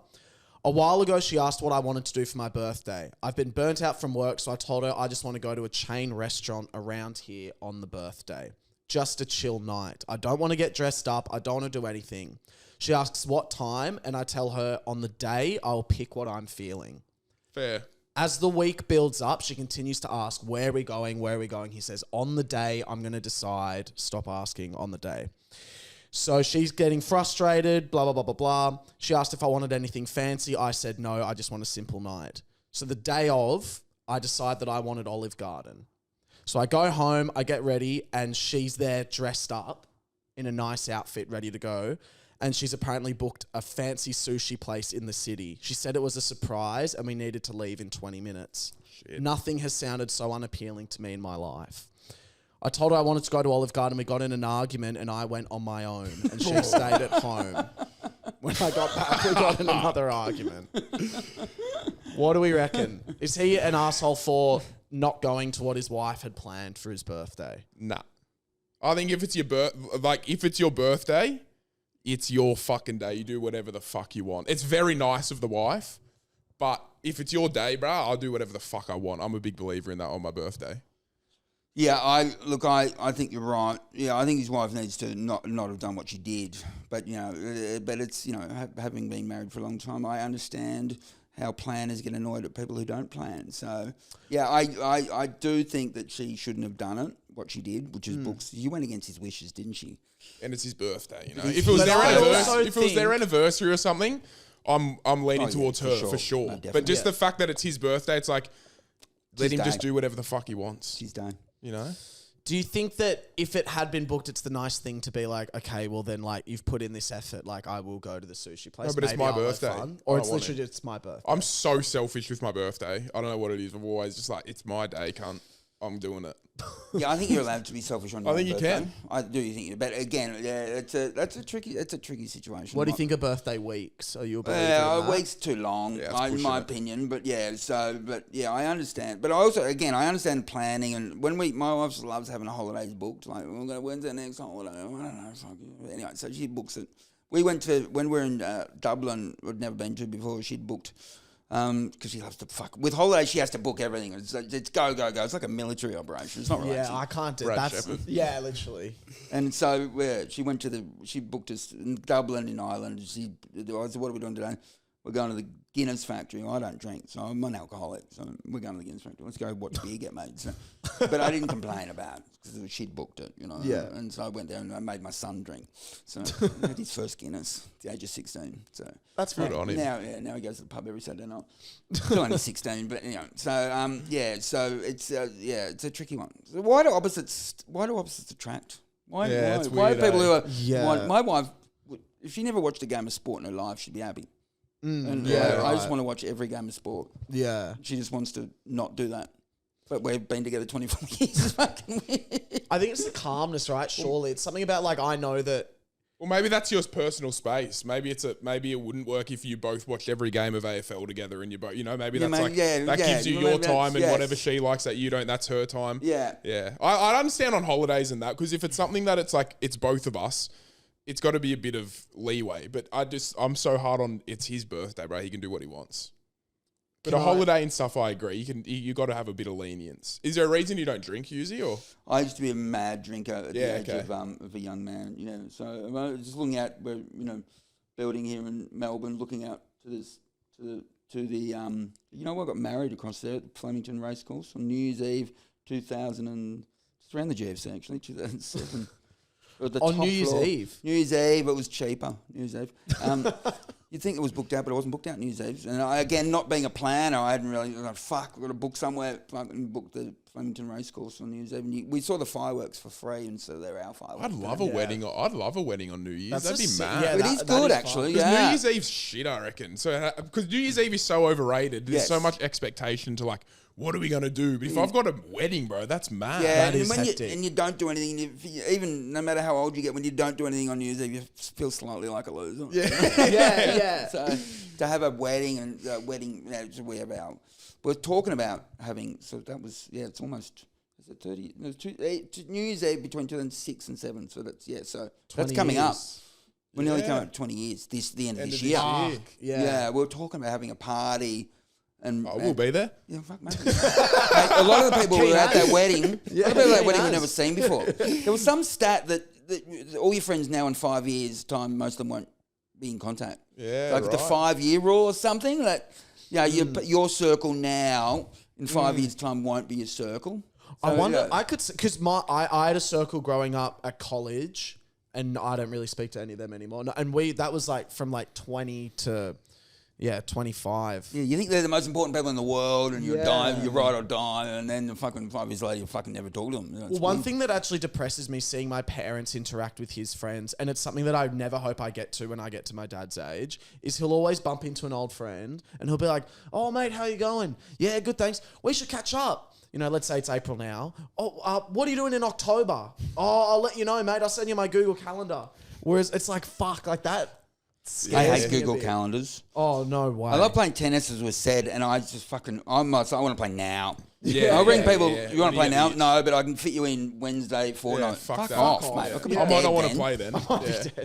A while ago, she asked what I wanted to do for my birthday. I've been burnt out from work, so I told her I just want to go to a chain restaurant around here on the birthday. Just a chill night. I don't want to get dressed up. I don't want to do anything. She asks what time, and I tell her on the day, I'll pick what I'm feeling. Fair. As the week builds up, she continues to ask, where are we going? Where are we going? He says, on the day, I'm going to decide. Stop asking on the day. So she's getting frustrated, blah, blah, blah, blah, blah. She asked if I wanted anything fancy. I said, no, I just want a simple night. So the day of, I decide that I wanted Olive Garden. So I go home, I get ready, and she's there dressed up in a nice outfit, ready to go. And she's apparently booked a fancy sushi place in the city. She said it was a surprise and we needed to leave in 20 minutes. Shit. Nothing has sounded so unappealing to me in my life. I told her I wanted to go to Olive Garden. We got in an argument and I went on my own and she stayed at home. When I got back, we got in another argument. What do we reckon? Is he an asshole for not going to what his wife had planned for his birthday? Nah. I think if it's your birthday, it's your fucking day. You do whatever the fuck you want. It's very nice of the wife, but if it's your day, bro, I'll do whatever the fuck I want. I'm a big believer in that on my birthday. Yeah, I think you're right. Yeah, I think his wife needs to not have done what she did. But, but it's, having been married for a long time, I understand how planners get annoyed at people who don't plan. So, yeah, I do think that she shouldn't have done it, what she did, which is books. She went against his wishes, didn't she? And it's his birthday, If it was their anniversary or something, I'm leaning towards her for sure. No, but just the fact that it's his birthday, it's like, let him just do whatever the fuck he wants. She's done. Do you think that if it had been booked, it's the nice thing to be like, okay, well then, like, you've put in this effort, like, I will go to the sushi place. No, but it's my birthday. Or it's literally it's my birthday. I'm so selfish with my birthday. I don't know what it is. I'm always just like, it's my day, cunt. I'm doing it. Yeah, I think you're allowed to be selfish on your I think birthday. you can. I do think, but again, yeah, that's a tricky situation. What do you think of birthday weeks? Are you a believer in a that? week's too long, in my opinion. But I understand. But I also, again, I understand planning. And when my wife loves having a holidays booked. Like, we're going, when's our next holiday? I don't know. Fuck it. Anyway, so she books it. We went to, when we were in Dublin, we'd never been to before, she'd booked, because she loves to fuck. With holidays, she has to book everything. It's go, go, go. It's like a military operation. It's not relaxing. Yeah, I can't do Brad that. Shepherd. Yeah, literally. And so she booked us in Dublin in Ireland. I said, what are we doing today? We're going to the Guinness factory. I don't drink, so I'm an alcoholic. So we're going to the Guinness factory. Let's go watch beer get made. So, but I didn't complain about it because she'd booked it, Yeah. And so I went there and I made my son drink. So he had his first Guinness at the age of 16. So that's good on him. Now he goes to the pub every Saturday night. Still only 16, but So so it's it's a tricky one. So why do opposites attract? Why do people who are my wife, if she never watched a game of sport in her life, she'd be happy. I just want to watch every game of sport. Yeah. She just wants to not do that. But we've been together 24 years. It's fucking weird. I think it's the calmness, right? Surely. It's something about, like, I know that. Well, maybe that's your personal space. Maybe it wouldn't work if you both watched every game of AFL together and you both, maybe that's that gives you your time and whatever she likes that you don't, that's her time. Yeah. Yeah. I understand on holidays and that, because if it's something that it's like, it's both of us, it's got to be a bit of leeway. But I'm so hard on, it's his birthday, bro. He can do what he wants. But a holiday and stuff, I agree. You got to have a bit of lenience. Is there a reason you don't drink, Hughesy, or? I used to be a mad drinker at the age of a young man. So I was just looking at, we're building here in Melbourne, looking out to the I got married across there at the Flemington Racecourse on New Year's Eve 2000 it's around the GFC actually 2007. On New Year's Eve? New Year's Eve, it was cheaper. New Year's Eve. You'd think it was booked out, but it wasn't booked out New Year's Eve. And again, not being a planner, I hadn't really, we've got to book somewhere. Fucking booked the Flemington Racecourse on New Year's Eve. And we saw the fireworks for free, and so they're our fireworks. I'd love a wedding on New Year's. That'd be mad. Yeah, it is good, actually. Because New Year's Eve's shit, I reckon. So, because New Year's Eve is so overrated. There's so much expectation to, like, what are we going to do? But if I've got a wedding, bro, that's mad. Yeah, that is hectic. And you don't do anything, even no matter how old you get, when you don't do anything on New Year's Eve, you feel slightly like a loser. Yeah. So to have a wedding and we're talking about having, so that was, it's almost, is it 30? No, New Year's Eve between 2006 and 7. So that's coming up. We're nearly coming up 20 years, the end of this year. Yeah, we're talking about having a party. And we'll be there. Yeah, fuck, mate. A lot of the people who were at that wedding, we've never seen before. There was some stat that all your friends now in 5 years' time, most of them won't be in contact. Yeah, like the 5-year rule or something. Like, your circle now in 5 years' time won't be your circle. So, I wonder. I could, because I had a circle growing up at college, and I don't really speak to any of them anymore. And that was like from like 20 to Yeah, 25. Yeah, you think they're the most important people in the world, and you're Yeah. dying, you ride or die, and then the fucking 5 years later, you fucking never talk to them. You know, it's Well, one weird. thing that actually depresses me seeing my parents interact with his friends, and it's something that I never hope I get to when I get to my dad's age, is he'll always bump into an old friend and he'll be like, "Oh, mate, how you going? Yeah, good, thanks. We should catch up." You know, let's say it's April now. "Oh, what are you doing in October?" "Oh, I'll let you know, mate. I'll send you my Google Calendar." Whereas it's like, fuck, like that. I hate scares me a Google bit. calendars. Oh, no way. I love playing tennis, as was said, and I just fucking, I want to play now. Yeah, I'll ring yeah, people, yeah. you want to When play you now? get the No, but I can fit you in Wednesday, fortnight. fuck that. off, Fuck mate. off. I could be I might dead not want to then. play then. Yeah.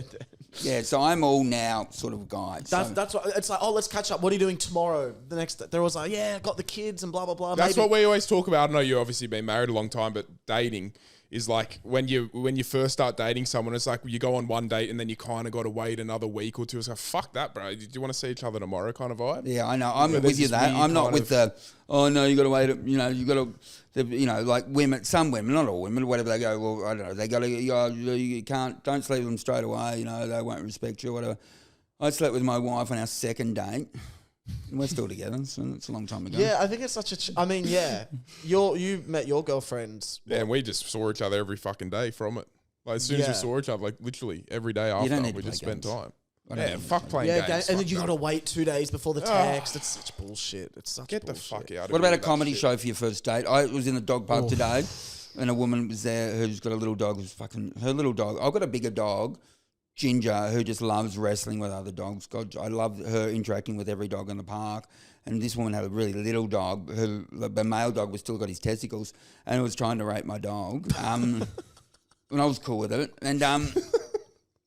Yeah, so I'm all now sort of guy. That's what it's like. Oh, let's catch up. What are you doing tomorrow? The next, they're always like, "Yeah, got the kids and blah blah blah." That's Maybe. what we always talk about. I know you've obviously been married a long time, but dating is like when you first start dating someone, it's like you go on one date and then you kind of got to wait another week or two. It's like, fuck that, bro. Do you want to see each other tomorrow kind of vibe? Yeah, I know. I'm But with there's you this that. weird I'm not kind with of- the, oh no, you got to wait. You know, you got to, you know, like women, some women, not all women, whatever they go, well, I don't know, they got to, you can't, don't sleep with them straight away, you know, they won't respect you, whatever. I slept with my wife on our second date. And we're still together, so it's a long time ago. Yeah, I think it's such a. I mean, yeah, you met your girlfriend. Yeah, and we just saw each other every fucking day from it. Like as soon as Yeah. we saw each other, like literally every day after, don't need we to just play spent games. time. I don't Yeah, need to fuck play playing Yeah, games. and then fuck you that. got to wait 2 days before the Ah. text. It's such bullshit. It's such Get the bullshit. fuck out of What here about a with that comedy shit. show for your first date? I was in the dog park today, and a woman was there who's got a little dog who's fucking, her little dog. I've got a bigger dog, Ginger, who just loves wrestling with other dogs. God, I love her interacting with every dog in the park. And this woman had a really little dog. The male dog was still got his testicles and was trying to rape my dog. And I was cool with it. And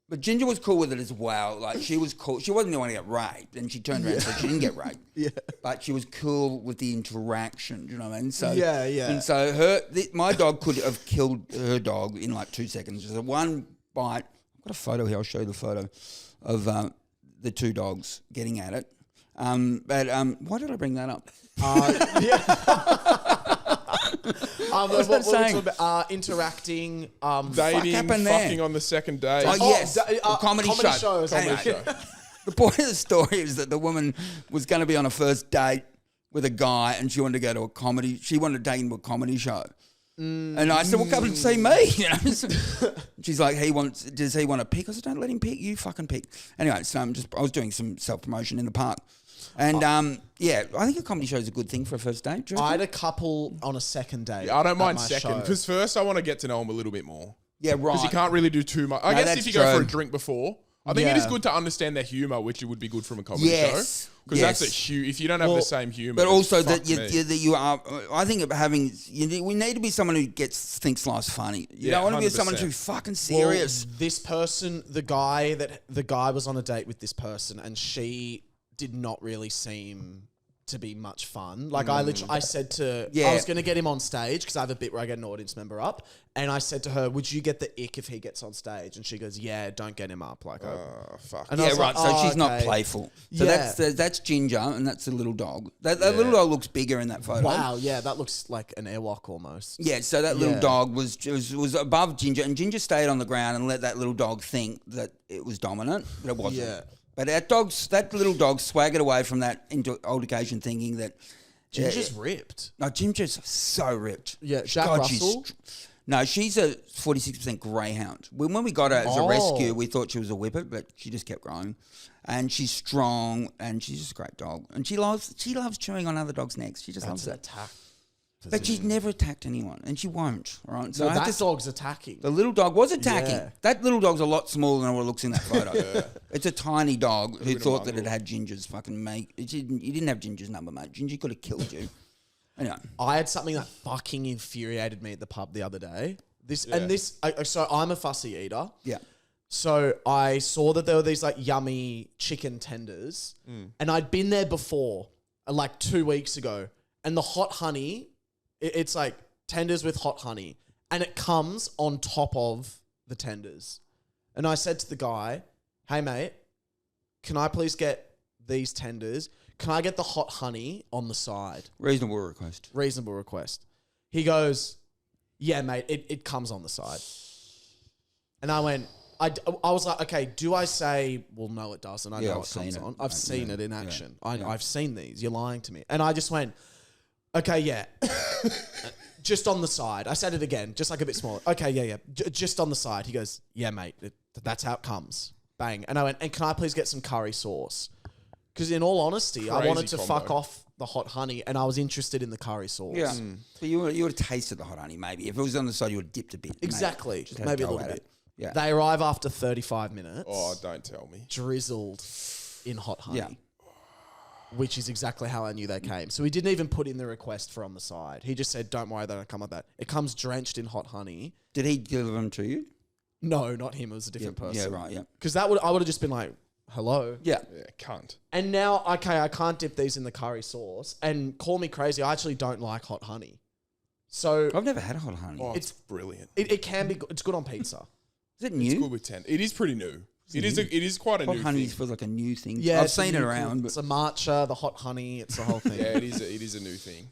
but Ginger was cool with it as well. Like she was cool. She wasn't the one to get raped, and she turned around and said she didn't get raped. Yeah. But she was cool with the interaction. Do you know what I mean? So Yeah, yeah. And so my dog could have killed her dog in like 2 seconds. Just one bite. I've got a photo here. I'll show you the photo of the two dogs getting at it. But why did I bring that up? What was were that we saying? talking about? Interacting. Dating, happened there? fucking on the second day. Oh, yes, comedy show. shows. Anyway, the point of the story is that the woman was going to be on a first date with a guy, and she wanted to go to a comedy. She wanted to take him to a comedy show. And I said, well, come and see me. You know? She's like, does he want to pick? I said, don't let him pick. You fucking pick. Anyway, so I was doing some self-promotion in the park. And yeah, I think a comedy show is a good thing for a first date. Do you I reckon? had a couple on a second date. Yeah, I don't at mind my second show. because first I want to get to know him a little bit more. Yeah, right. Because you can't really do too much. I No, guess that's if you go for a true. drink before, I think it Yeah. is good to understand their humor, which it would be good from a comedy Yes. show. Because that's a Yes. huge. If you don't have the same humor, But also that fuck you, me. that you are. I think of having. We need to be someone who thinks life's funny. You don't want to be someone 100%. too fucking Well, serious. this person, the guy was on a date with this person, and she did not really seem to be much fun. Like I said to, Yeah. I was going to get him on stage because I have a bit where I get an audience member up, and I said to her, "Would you get the ick if he gets on stage?" And she goes, "Yeah, don't get him up." Like, fuck. and I Yeah, was right. like, So "Oh, she's not okay." playful. So Yeah. that's Ginger, and that's the little dog. That little dog looks bigger in that photo. Wow, yeah, that looks like an airwalk almost. Yeah, so that little Yeah. dog was above Ginger, and Ginger stayed on the ground and let that little dog think that it was dominant, but it wasn't. Yeah. But that little dog swaggered away from that into altercation, thinking that Ginger's ripped. No, Ginger's so ripped. Yeah, Jack Russell? No, she's a 46% greyhound. When we got her as a rescue, we thought she was a whippet, but she just kept growing. And she's strong, and she's just a great dog. And she loves chewing on other dogs' necks. She just loves it. Attack. But she's never attacked anyone, and she won't. Right? So No, I have that to- dog's attacking. the little dog was attacking. Yeah. That little dog's a lot smaller than what it looks in that photo. It's a tiny dog who thought that it had Ginger's fucking mate. You didn't have Ginger's number, mate. Ginger could have killed you. Anyway. I had something that fucking infuriated me at the pub the other day. So I'm a fussy eater. Yeah. So I saw that there were these like yummy chicken tenders, and I'd been there before, like 2 weeks ago, and the hot honey, it's like tenders with hot honey, and it comes on top of the tenders. And I said to the guy, "Hey mate, can I please get these tenders? Can I get the hot honey on the side?" Reasonable request. Reasonable request. He goes, "Yeah, mate, it comes on the side." And I went, I was like, okay, do I say, well, no, it doesn't. I Yeah, know I've it comes seen it. on. I've seen it in Yeah. action. Yeah. I've seen these. You're lying to me. And I just went, okay, yeah. Just on the side. I said it again, just like a bit smaller. Okay, yeah. Just on the side. He goes, yeah, mate, that's how it comes. Bang. And I went, and can I please get some curry sauce? Because in all honesty, I Crazy wanted to combo. fuck off the hot honey and I was interested in the curry sauce. Yeah. But you would have tasted the hot honey, maybe. If it was on the side, you would have dipped a bit. Exactly. Just had Maybe a go little at bit. it. Yeah. They arrive after 35 minutes. Oh, don't tell me. Drizzled in hot honey. Yeah. Which is exactly how I knew they came. So he didn't even put in the request for on the side. He just said, don't worry, they don't come like that. It comes drenched in hot honey. Did he deliver them to you? No, not him. It was a different person. Yeah, right, yeah. Because I would have just been like, hello. Yeah. Yeah, cunt. And now, okay, I can't dip these in the curry sauce. And call me crazy, I actually don't like hot honey. So I've never had a hot honey. Oh, it's brilliant. it can be good. It's good on pizza. Is it It's new? good with 10. It is pretty new. It is quite a Hot new honey thing. feels like a new thing. Yeah, I've it's a seen it new around, cool- but it's a matcha, the hot honey, it's the whole thing. Yeah, it is a new thing.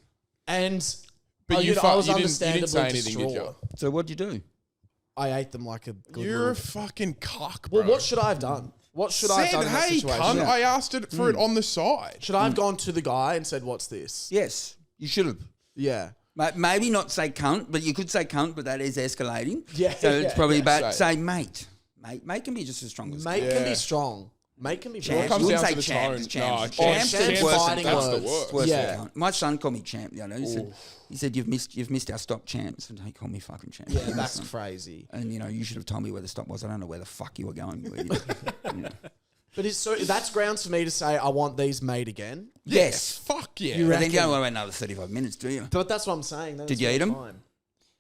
And But I you was didn't understandably say anything, did distraught. you? so what'd you do? I ate them like a good You're a little- fucking cock, bro. Well, what should I have done? What should I have done in that hey, situation? cunt, Yeah. I asked it for it on the side. Should I have gone to the guy and said, what's this? Yes, you should have. Yeah. Maybe not say cunt, but you could say cunt, but that is escalating. Yeah, So it's yeah, probably yeah. about Say say mate. Mate can be just as strong as Mate cunt. can Yeah. be strong. Mate can be Well, it bad. comes You down wouldn't to say the champ, tone. it's champ. No, It's champ's champ's worse. fighting That's the words. worst. Worse Yeah. than cunt. My son called me champ the other day. He said you've missed our stop champs, and he called me fucking champ. Yeah, that's crazy. And you should have told me where the stop was. I don't know where the fuck you were going. You idiot. But that's grounds for me to say I want these made again. Yes. Fuck yeah. You But then you reckon? don't want another 35 minutes, do you? But that's what I'm saying. Then Did it's you more eat 'em? time.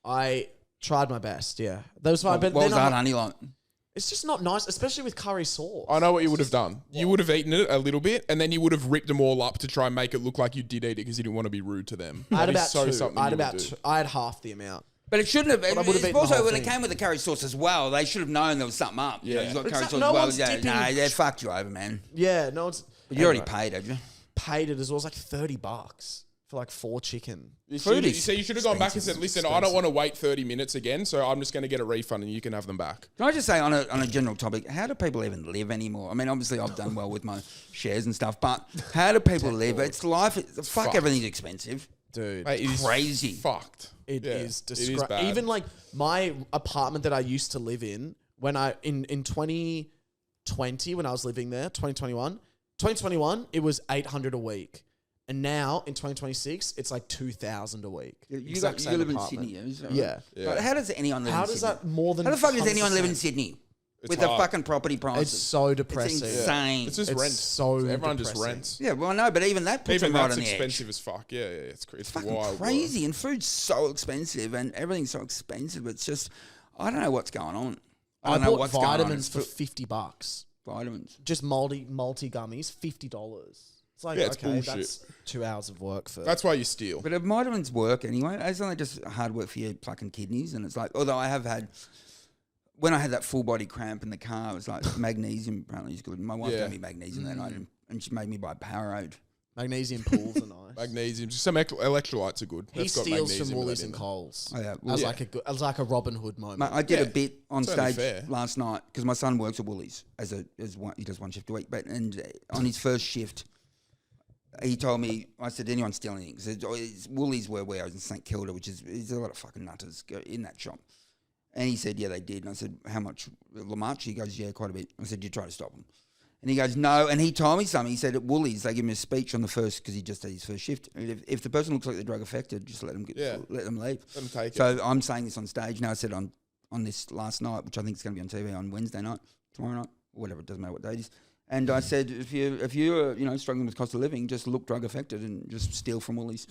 I tried my best, yeah. That was fine. What But was then that honey like? it's just not nice, especially with curry sauce. I know what you would have done. You would have eaten it a little bit, and then you would have ripped them all up to try and make it look like you did eat it because you didn't want to be rude to them. I had That is about so two. something I had you would about do. two. I had half the amount. But it shouldn't have. I would have It's eaten the also whole when it thing. came with the curry sauce as well. They should have known there was something up. Yeah. You've got But curry it's sauce not- as no well. one's Yeah, dipping- nah, they fucked you over, man. Yeah, no, it's. But you already Anyway, paid, have you? paid it as well. It was like $30 for like 4 chicken. You Food should, is so you should have gone back and expensive. said, listen, I don't want to wait 30 minutes again, so I'm just going to get a refund and you can have them back. Can I just say on a general topic, how do people even live anymore? I mean, obviously I've done well with my shares and stuff, but how do people live? It's life. Fuck, fucked. everything's expensive. Dude. Mate, it is Crazy. fucked. It Yeah, is it is disgusting. bad. Even like my apartment that I used to live in when in 2020 when I was living there, 2021, it was $800 a week. And now in 2026, it's like $2,000 a week. You Exact same live in apartment. Sydney, is that Yeah. right? Yeah. But how does anyone live How in does Sydney? that more than How the fuck does anyone live in 100%? Sydney? It's With the hard. fucking property prices. It's so depressing. It's insane. It's just It's rent. so Everyone just depressing. rents. Yeah, well, no, but even that puts Even them right that's on the expensive edge. as fuck. Yeah, it's Fucking wild. crazy, and food's so expensive, and everything's so expensive. It's just, I don't know what's going on. I I don't know bought what's going on. vitamins It's for $50. vitamins. Just multi gummies, $50. It's like, Yeah, it's okay, bullshit. that's 2 hours of work for. That's why you steal. But if vitamins work anyway, it's only just hard work for your fucking kidneys. And it's like, although I have had, when I had that full body cramp in the car, it was like magnesium apparently is good. My wife Yeah. gave me magnesium that night, and she made me buy Powerade. Magnesium pools are nice. Magnesium. Some electrolytes are good. He That's got steals magnesium from with Woolies that in and there. Coles. Oh, yeah. As like a Robin Hood moment. Mate, I did Yeah, a bit on it's only stage fair. last night because my son works at Woolies he does one shift a week. But on his first shift, he told me, I said, anyone steal anything? He said, Woolies were where I was in St Kilda, which is there's a lot of fucking nutters in that shop. And he said, yeah, they did. And I said, how much? Much? He goes, yeah, quite a bit. I said, you try to stop them? And he goes, no. And he told me something. He said at Woolies, they give him a speech on the first, because he just did his first shift. And if the person looks like they're drug affected, just let them leave. Let them take it. So I'm saying this on stage now. I said on this last night, which I think is going to be on TV on Wednesday night, tomorrow night, or whatever. It doesn't matter what day it is. And I said, if you're struggling with cost of living, just look drug affected and just steal from Woolies.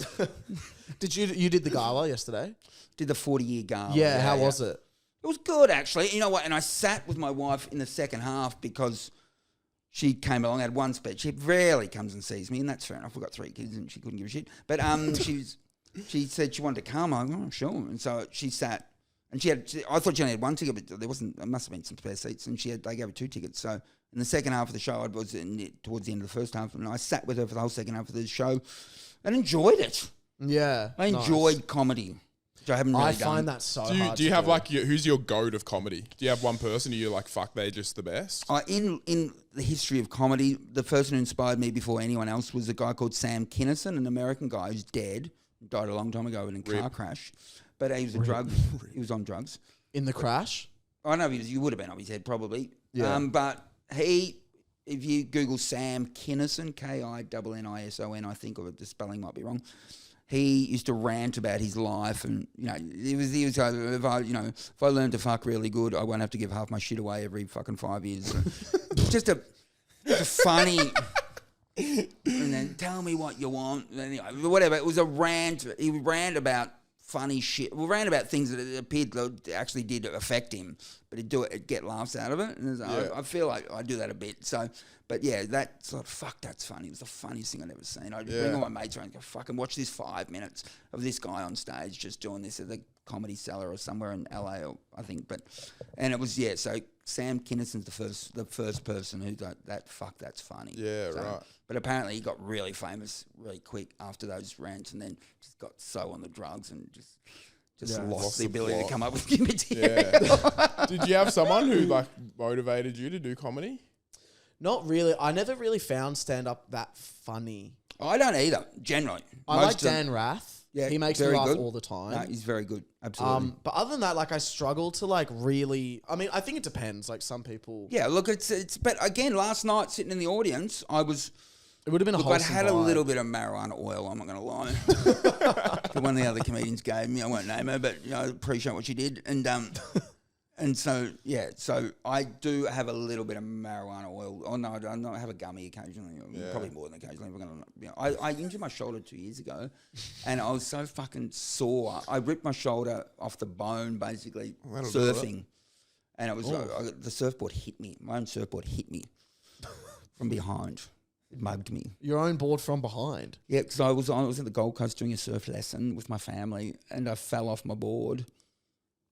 Did you did the gala yesterday? Did the 40-year gala. Yeah, how was it? It was good, actually. You know what? And I sat with my wife in the second half because she came along, had one speech. She rarely comes and sees me, and that's fair enough. We've got 3 kids, and she couldn't give a shit. But she said she wanted to come. I'm like, oh, sure. And so she sat, and I thought she only had 1 ticket, but there must have been some spare seats, and they gave her 2 tickets. So in the second half of the show, I was towards the end of the first half, and I sat with her for the whole second half of the show and enjoyed it. Yeah. I enjoyed comedy. which I haven't really I done. find that so Do you, hard do you to have do. like who's your goat of comedy? Do you have one person who you're like, fuck, they're just the best? In the history of comedy, the person who inspired me before anyone else was a guy called Sam Kinison, an American guy who's dead, died a long time ago in a car crash. But he was he was on drugs. In the crash? I know you would have been on his head probably. Yeah. But if you Google Sam Kinison, Kinnison, I think, or the spelling might be wrong. He used to rant about his life, and he was if I learn to fuck really good, I won't have to give half my shit away every fucking 5 years. just a funny. And then tell me what you want. Anyway, whatever. It was a rant. He ran about funny shit. We ran about things that appeared that actually did affect him, but he'd get laughs out of it. And I feel like I do that a bit. So, but yeah, that sort of fuck. That's funny. It was the funniest thing I'd ever seen. I'd bring all my mates around and go, fucking watch this 5 minutes of this guy on stage just doing this at the Comedy Cellar or somewhere in LA, I think. And it was So Sam Kinnison's the first person who that fuck. That's funny. Yeah, right. But apparently he got really famous really quick after those rants, and then just got so on the drugs and just lost the ability to come up with new material. Yeah. Did you have someone who like motivated you to do comedy? Not really. I never really found stand-up that funny. I don't either, generally. I like Dan Rath. Yeah, he makes me very laugh good. all the time. No, he's very good. Absolutely. But other than that, like I struggle to like really. I mean, I think it depends. Like some people. Yeah, look, it's. But again, last night sitting in the audience, I was. It would have been a I'd wholesome had a vibe. little bit of marijuana oil. I'm not going to lie. One of the other comedians gave me. I won't name her, but I appreciate what she did. And so so I do have a little bit of marijuana oil. Oh no, I have a gummy occasionally. Probably more than occasionally. We're gonna. I injured my shoulder 2 years ago, and I was so fucking sore. I ripped my shoulder off the bone basically surfing, and it was the surfboard hit me. My own surfboard hit me from behind. It mugged me. Your own board from behind. Yeah, because I was at the Gold Coast doing a surf lesson with my family, and I fell off my board.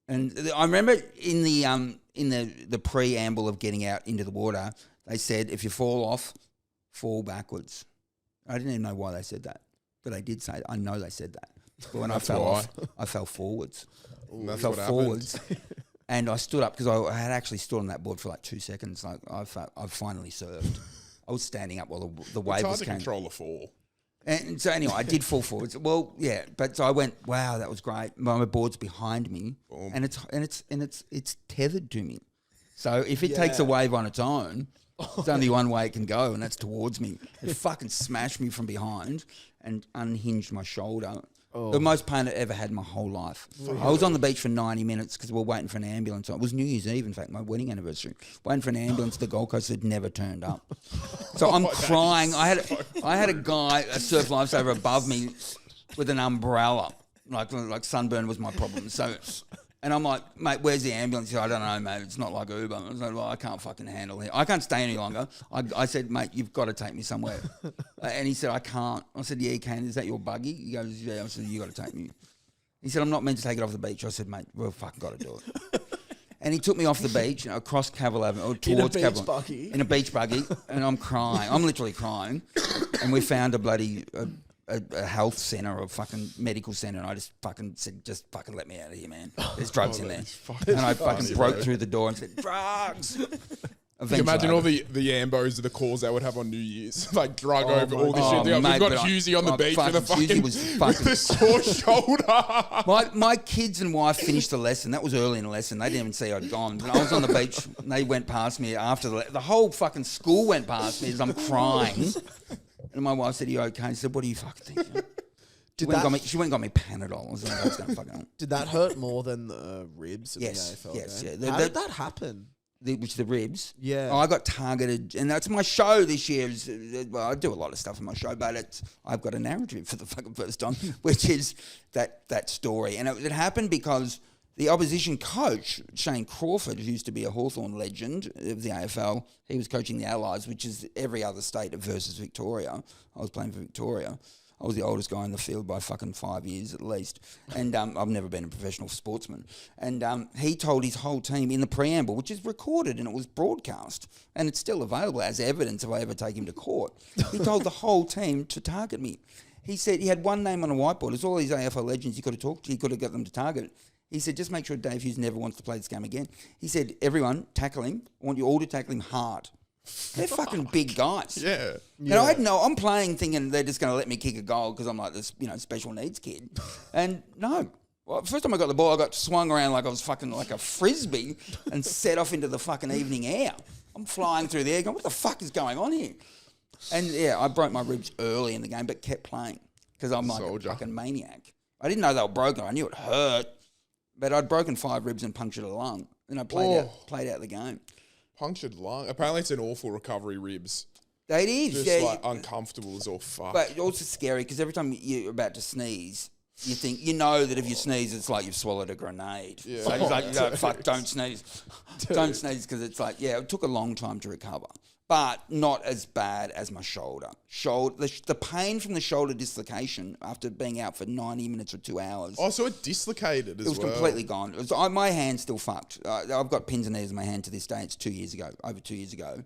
And I remember in the preamble of getting out into the water, they said if you fall off, fall backwards. I didn't even know why they said that, but they did say. I know they said that. But when I fell off, I fell forwards. I fell forwards, and I stood up because I had actually stood on that board for like 2 seconds. Like I finally surfed. I was standing up while the wave was It's hard to control a fall. And so anyway, I did fall forwards. Well, yeah, but so I went, wow, that was great. My board's behind me, and it's tethered to me. So if it takes a wave on its own, there's only one way it can go, and that's towards me. It fucking smashed me from behind and unhinged my shoulder. The most pain I've ever had in my whole life. I was on the beach for 90 minutes because we were waiting for an ambulance. It was New Year's Eve, in fact, my wedding anniversary. Waiting for an ambulance. The Gold Coast had never turned up. So I'm crying. I had a guy, a surf lifesaver above me with an umbrella. Like sunburn was my problem. So, and I'm like, mate, where's the ambulance? He said, I don't know, mate. It's not like Uber. I was like, well, I can't fucking handle it. I can't stay any longer. I said, mate, you've got to take me somewhere. And he said, I can't. I said, yeah, you can. Is that your buggy? He goes, yeah. I said, you got to take me. He said, I'm not meant to take it off the beach. I said, mate, we've fucking got to do it. And he took me off the beach, across Cavill Avenue, or towards Cavill. In a beach buggy. And I'm crying. I'm literally crying. And we found a bloody... A health centre or a fucking medical centre, and I just fucking said, just fucking let me out of here, man. There's drugs in there. And I fucking broke through the door and said, drugs! Can you imagine all the ambos of the calls they would have on New Year's? Like drug over all this shit. We've got Hughesy on the beach with a sore shoulder. My kids and wife finished the lesson. That was early in the lesson. They didn't even see I'd gone. But I was on the beach and they went past me after the whole fucking school went past me as I'm crying. And my wife said, are you okay? I said, what do you fucking think? She went and got me Panadol. I was like, that's going fucking on. Did that hurt more than the ribs in the AFL game? How did that happen? The ribs? Yeah. I got targeted. And that's my show this year. Well, I do a lot of stuff in my show, but I've got a narrative for the fucking first time, which is that story. And it happened because the opposition coach, Shane Crawford, who used to be a Hawthorn legend of the AFL, he was coaching the Allies, which is every other state versus Victoria. I was playing for Victoria. I was the oldest guy in the field by fucking 5 years at least. And I've never been a professional sportsman. And he told his whole team in the preamble, which is recorded and it was broadcast, and it's still available as evidence if I ever take him to court. He told the whole team to target me. He said he had one name on a whiteboard. It's all these AFL legends he could have talked to. He could have got them to target. He said, just make sure Dave Hughes never wants to play this game again. He said, everyone, tackle him. I want you all to tackle him hard. They're fucking big guys. Yeah. And I know I'm playing thinking they're just going to let me kick a goal because I'm like this, special needs kid. And no. Well, first time I got the ball, I got swung around like I was fucking like a frisbee and set off into the fucking evening air. I'm flying through the air going, what the fuck is going on here? And yeah, I broke my ribs early in the game but kept playing because I'm like a fucking maniac. I didn't know they were broken. I knew it hurt. But I'd broken 5 ribs and punctured a lung. And I played out the game. Punctured lung. Apparently it's an awful recovery, ribs. It is. Just uncomfortable as all fuck. But also scary because every time you're about to sneeze, you think, that if you sneeze, it's like you've swallowed a grenade. Yeah. So it's like, fuck, don't sneeze. Don't sneeze because it's like, it took a long time to recover. But not as bad as my shoulder. The pain from the shoulder dislocation after being out for 90 minutes or 2 hours. Oh, so it dislocated as well. It was completely gone. My hand's still fucked. I've got pins and needles in my hand to this day. It's 2 years ago, over 2 years ago.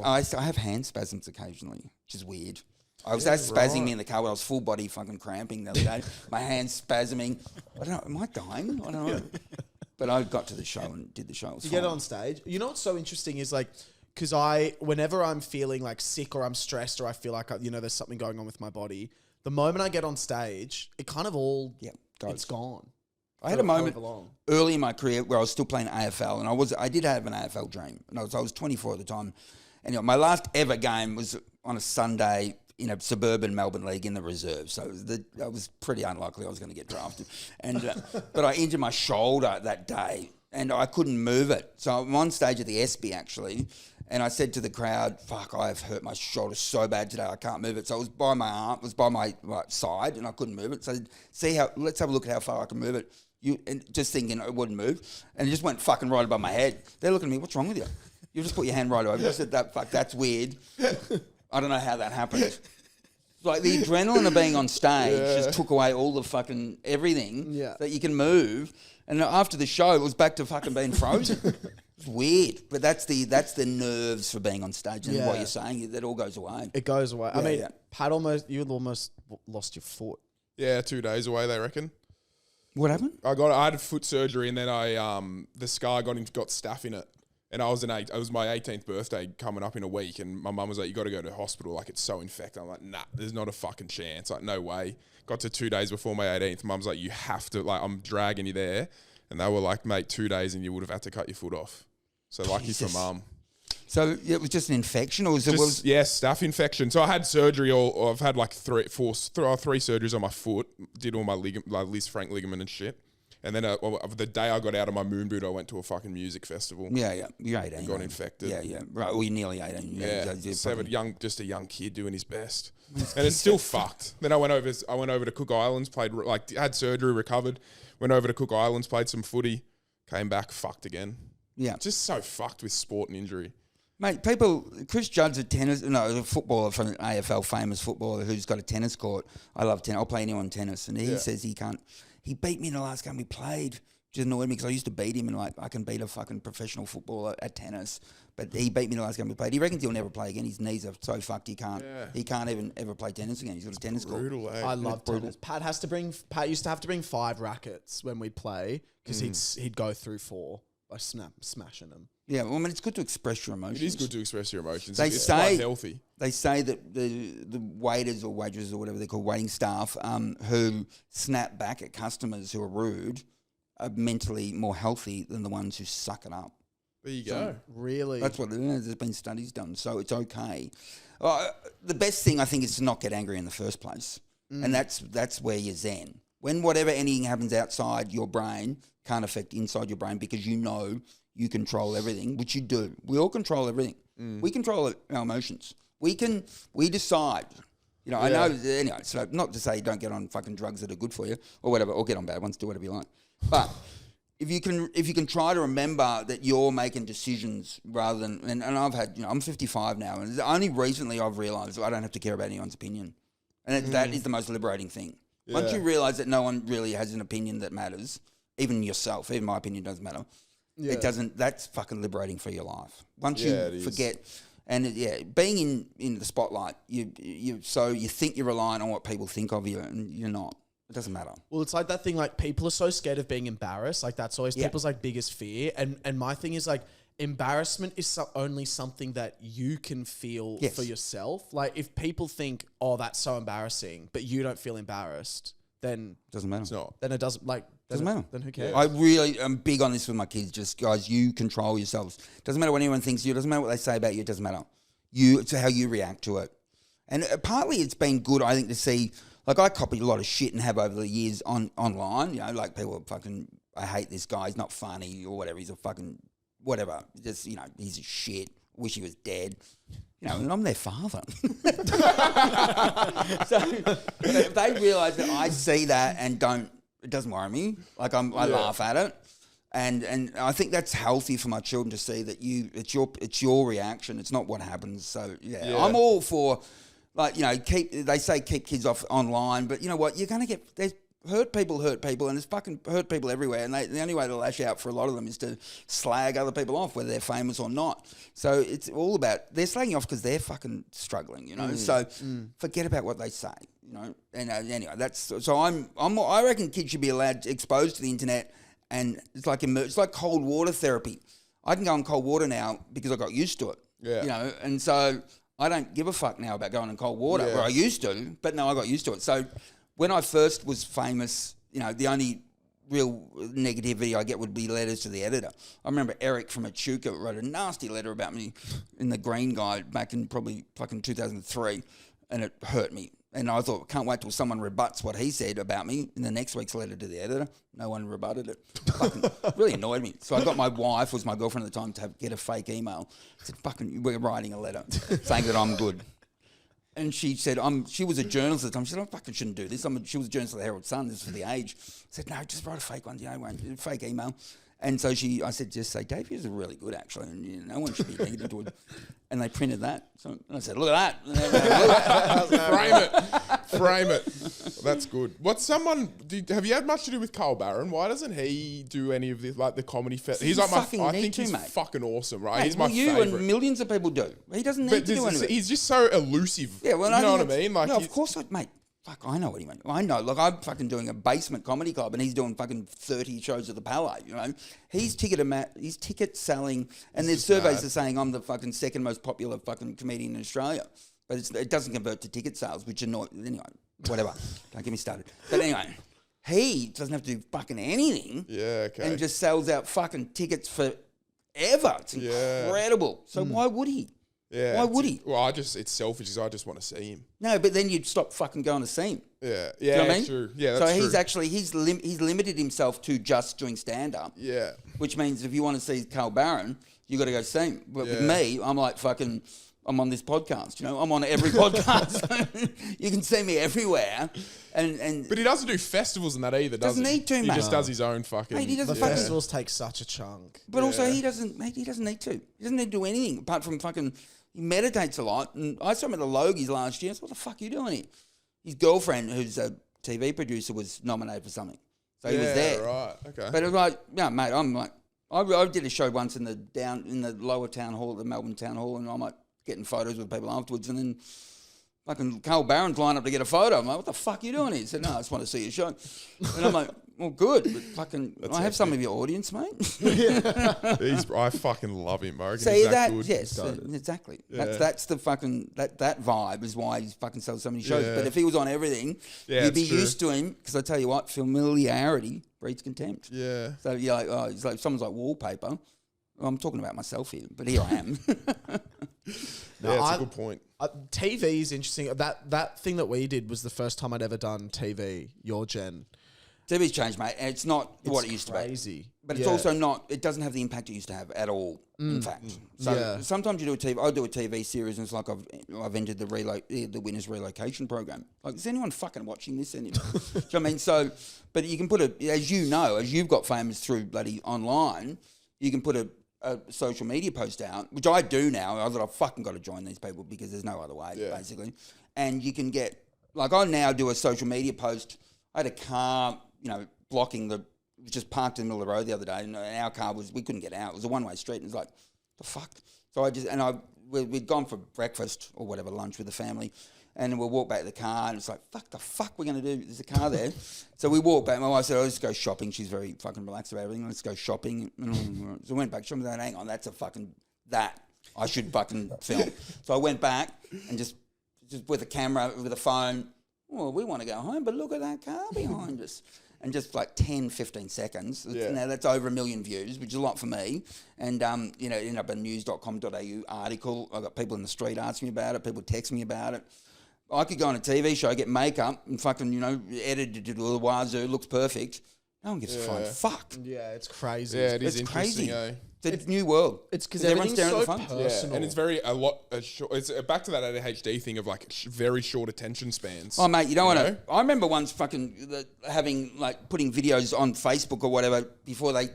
I have hand spasms occasionally, which is weird. I was spazzing me in the car when I was full body fucking cramping the other day. My hand's spasming. I don't know. Am I dying? I don't know. But I got to the show and did the show. You get on stage. You know what's so interesting is like, because whenever I'm feeling like sick or I'm stressed or I feel like, there's something going on with my body, the moment I get on stage, it kind of all, it's gone. I had a moment early in my career where I was still playing AFL and I did have an AFL dream. And I was 24 at the time. And my last ever game was on a Sunday in a suburban Melbourne league in the reserve. So I was pretty unlikely I was going to get drafted. And but I injured my shoulder that day and I couldn't move it. So I'm on stage at the ESPY actually. And I said to the crowd, fuck, I have hurt my shoulder so bad today, I can't move it. So it was by my arm, it was by my side, and I couldn't move it. So let's have a look at how far I can move it. And just thinking it wouldn't move. And it just went fucking right above my head. They're looking at me, what's wrong with you? You just put your hand right over. I said, that's weird. I don't know how that happened. Like the adrenaline of being on stage just took away all the fucking everything that you can move. And after the show, it was back to fucking being frozen. It's weird, but that's the nerves for being on stage and what you're saying. That all goes away. It goes away. I mean, Pat you almost lost your foot. Yeah, 2 days away, they reckon. What happened? I had foot surgery and then the scar got staph in it. And it was my 18th birthday coming up in a week, and my mum was like, "You got to go to the hospital. Like it's so infected." I'm like, "Nah, there's not a fucking chance. Like no way." Got to 2 days before my 18th. Mum's like, "You have to. Like I'm dragging you there." And they were like, "Mate, 2 days and you would have had to cut your foot off." So lucky for mum. So it was just an infection, or staph infection. So I had surgery. I've had like three surgeries on my foot. Did all my Liz Frank ligament and shit. And then the day I got out of my moon boot, I went to a fucking music festival. Yeah. You're 18. And got infected. Yeah. Right. Well, you're nearly 18. Yeah. Just a young kid doing his best. And it's still fucked. Then I went over to Cook Islands, had surgery, recovered, went over to Cook Islands, played some footy, came back, fucked again. Yeah. Just so fucked with sport and injury. Mate, Chris Judd's a footballer from an AFL, famous footballer who's got a tennis court. I love tennis. I'll play anyone tennis. And he says he can't. He beat me in the last game we played, which annoyed me because I used to beat him and I can beat a fucking professional footballer at tennis. But he beat me in the last game we played. He reckons he'll never play again. His knees are so fucked he can't even ever play tennis again. He's got a tennis court. Brutal, eh? I love tennis. Pat used to have to bring 5 rackets when we'd play because he'd go through 4 by smashing them. Yeah, well, I mean, it's good to express your emotions. It is good to express your emotions. It's quite healthy. They say that the waiters or waitresses or whatever they're called, waiting staff, who snap back at customers who are rude are mentally more healthy than the ones who suck it up. There you go. Really? That's what it is. There's been studies done, so it's okay. The best thing, I think, is to not get angry in the first place. And that's where you're zen. When anything happens outside your brain can't affect inside your brain because you control everything, which you do. We all control everything. We control our emotions. We decide. I know, anyway, so not to say don't get on fucking drugs that are good for you or whatever, or get on bad ones, do whatever you like. But if you can try to remember that you're making decisions rather than, and I've had, I'm 55 now, and only recently I've realised I don't have to care about anyone's opinion. And that is the most liberating thing. Yeah. Once you realise that no one really has an opinion that matters, even yourself, even my opinion doesn't matter. It doesn't. That's fucking liberating for your life. Once you forget, And being in the spotlight, you think you're relying on what people think of you, and you're not. It doesn't matter. Well, it's like that thing, like people are so scared of being embarrassed. Like that's always people's like biggest fear. And my thing is like embarrassment is only something that you can feel for yourself. Like if people think, oh, that's so embarrassing, but you don't feel embarrassed, then doesn't matter. It's not. Then it doesn't doesn't matter. Then who cares? I really am big on this with my kids. Just guys, you control yourselves. Doesn't matter what anyone thinks of you. Doesn't matter what they say about you. It doesn't matter. It's how you react to it. And partly it's been good, I think, to see. Like I copied a lot of shit and have over the years online. You know, like people are fucking. I hate this guy. He's not funny or whatever. He's a fucking whatever. Just he's a shit. Wish he was dead. You know, and I'm their father. So if they realise that I see that and it doesn't worry me. Like I laugh at it, and I think that's healthy for my children to see that it's your reaction. It's not what happens. So I'm all for, like, you know, they say keep kids off online, but you know what? You're gonna get hurt people, and there's fucking hurt people everywhere. And the only way to lash out for a lot of them is to slag other people off, whether they're famous or not. So it's all about, they're slagging off because they're fucking struggling, you know. So forget about what they say, you know. And anyway, I reckon kids should be allowed exposed to the internet, and it's like cold water therapy. I can go in cold water now because I got used to it. Yeah. You know, and so I don't give a fuck now about going in cold water where I used to, but no, I got used to it. So when I first was famous, you know, the only real negativity I get would be letters to the editor. I remember Eric from Echuca wrote a nasty letter about me in The Green Guide back in probably fucking 2003, and it hurt me. And I thought, can't wait till someone rebuts what he said about me in the next week's letter to the editor. No one rebutted it. Fucking really annoyed me. So I got my wife, was my girlfriend at the time, to get a fake email. I said, fucking, we're writing a letter saying that I'm good. And she said, she was a journalist at the time. She said, I fucking shouldn't do this. She was a journalist of the Herald Sun. This is for the Age. I said, no, just write a fake one. You know, fake email. And so I said, just say, Dave Hughes is really good, actually. And you know, no one should be negative to it. And they printed that. So and I said, look at that. Frame it. That's good. Have you had much to do with Carl Barron? Why doesn't he do any of this, like the comedy fest? He's like I think he's fucking awesome, right? Mate, he's my you favorite. And millions of people do. He doesn't need to do anything. He's just so elusive. Yeah, well, you know what I mean? Like, no, of course, mate. Fuck, I know what he meant. I know. Look, I'm fucking doing a basement comedy club, and he's doing fucking 30 shows at the Palais. You know, he's ticket selling, and there's surveys that are saying I'm the fucking second most popular fucking comedian in Australia. But it doesn't convert to ticket sales, which annoy. Anyway, whatever. Don't get me started. But anyway, he doesn't have to do fucking anything. Yeah, okay. And just sells out fucking tickets forever. It's incredible. So why would he? Yeah. Why would he? Well, it's selfish because I just want to see him. No, but then you'd stop fucking going to see him. Yeah. Do you know what I mean? True. Yeah, that's true. He's limited himself to just doing stand-up. Yeah. Which means if you want to see Carl Barron, you got to go see him. But with me, I'm like fucking, I'm on this podcast, you know? I'm on every podcast. You can see me everywhere. But he doesn't do festivals and that either, does he? Doesn't need to, mate. He just does his own fucking... Mate, he doesn't festivals take such a chunk. But also he doesn't need to. He doesn't need to do anything apart from fucking... He meditates a lot. And I saw him at the Logies last year. I said, what the fuck are you doing here? His girlfriend, who's a TV producer, was nominated for something. So he was there. Right, okay. But it was like, yeah, mate, I'm like... I did a show once in the lower town hall, the Melbourne town hall, and I'm like getting photos with people afterwards, and then fucking Carl Barron's lined up to get a photo. I'm like, what the fuck are you doing here? He said, no, I just want to see your show. And I'm like, well, good, but fucking, I have some of your audience, mate. I fucking love him, bro. See that? Yes, exactly. Yeah. That's the fucking that vibe is why he's fucking sells so many shows. Yeah. But if he was on everything, you'd be used to him, because I tell you what, familiarity breeds contempt. Yeah. So you're like, oh, it's like someone's like wallpaper. Well, I'm talking about myself here, but here I am. That's a good point. TV is interesting. That thing that we did was the first time I'd ever done TV. Your gen. TV's changed, mate. And it's not what it used to be. Crazy. But it's also not, it doesn't have the impact it used to have at all, in fact. So sometimes you do I do a TV series, and it's like I've entered the Winners Relocation Program. Like, is anyone fucking watching this anymore? Do you know what I mean? So, but you can put as you've got famous through bloody online, you can put a social media post out, which I do now. I've fucking got to join these people because there's no other way, basically. And you can get, like, I now do a social media post. I had a car, blocking just parked in the middle of the road the other day, and our car we couldn't get out. It was a one-way street, and it was like, the fuck? So I we'd gone for breakfast or whatever, lunch with the family. And we'll walk back to the car, and it's like, the fuck we're going to do? There's a car there. So we walk back. My wife said, let's go shopping. She's very fucking relaxed about everything. Let's go shopping. So I went back. She was like, hang on, that's a fucking, I should fucking film. So I went back and just with a camera, with a phone, we want to go home, but look at that car behind us. And just like 10, 15 seconds. Now that's over 1 million views, which is a lot for me. And, it ended up in a news.com.au article. I got people in the street asking me about it. People text me about it. I could go on a TV show, get makeup, and fucking, edited it all the wazoo, looks perfect. No one gives a flying fuck. Yeah, it's crazy. Yeah, it is It's interesting. crazy. It's a new world. It's because everyone's everything's staring so at the phone. personal. And it's it's back to that ADHD thing of like very short attention spans. Oh, mate, you don't want to. I remember once fucking having, like, putting videos on Facebook or whatever before they.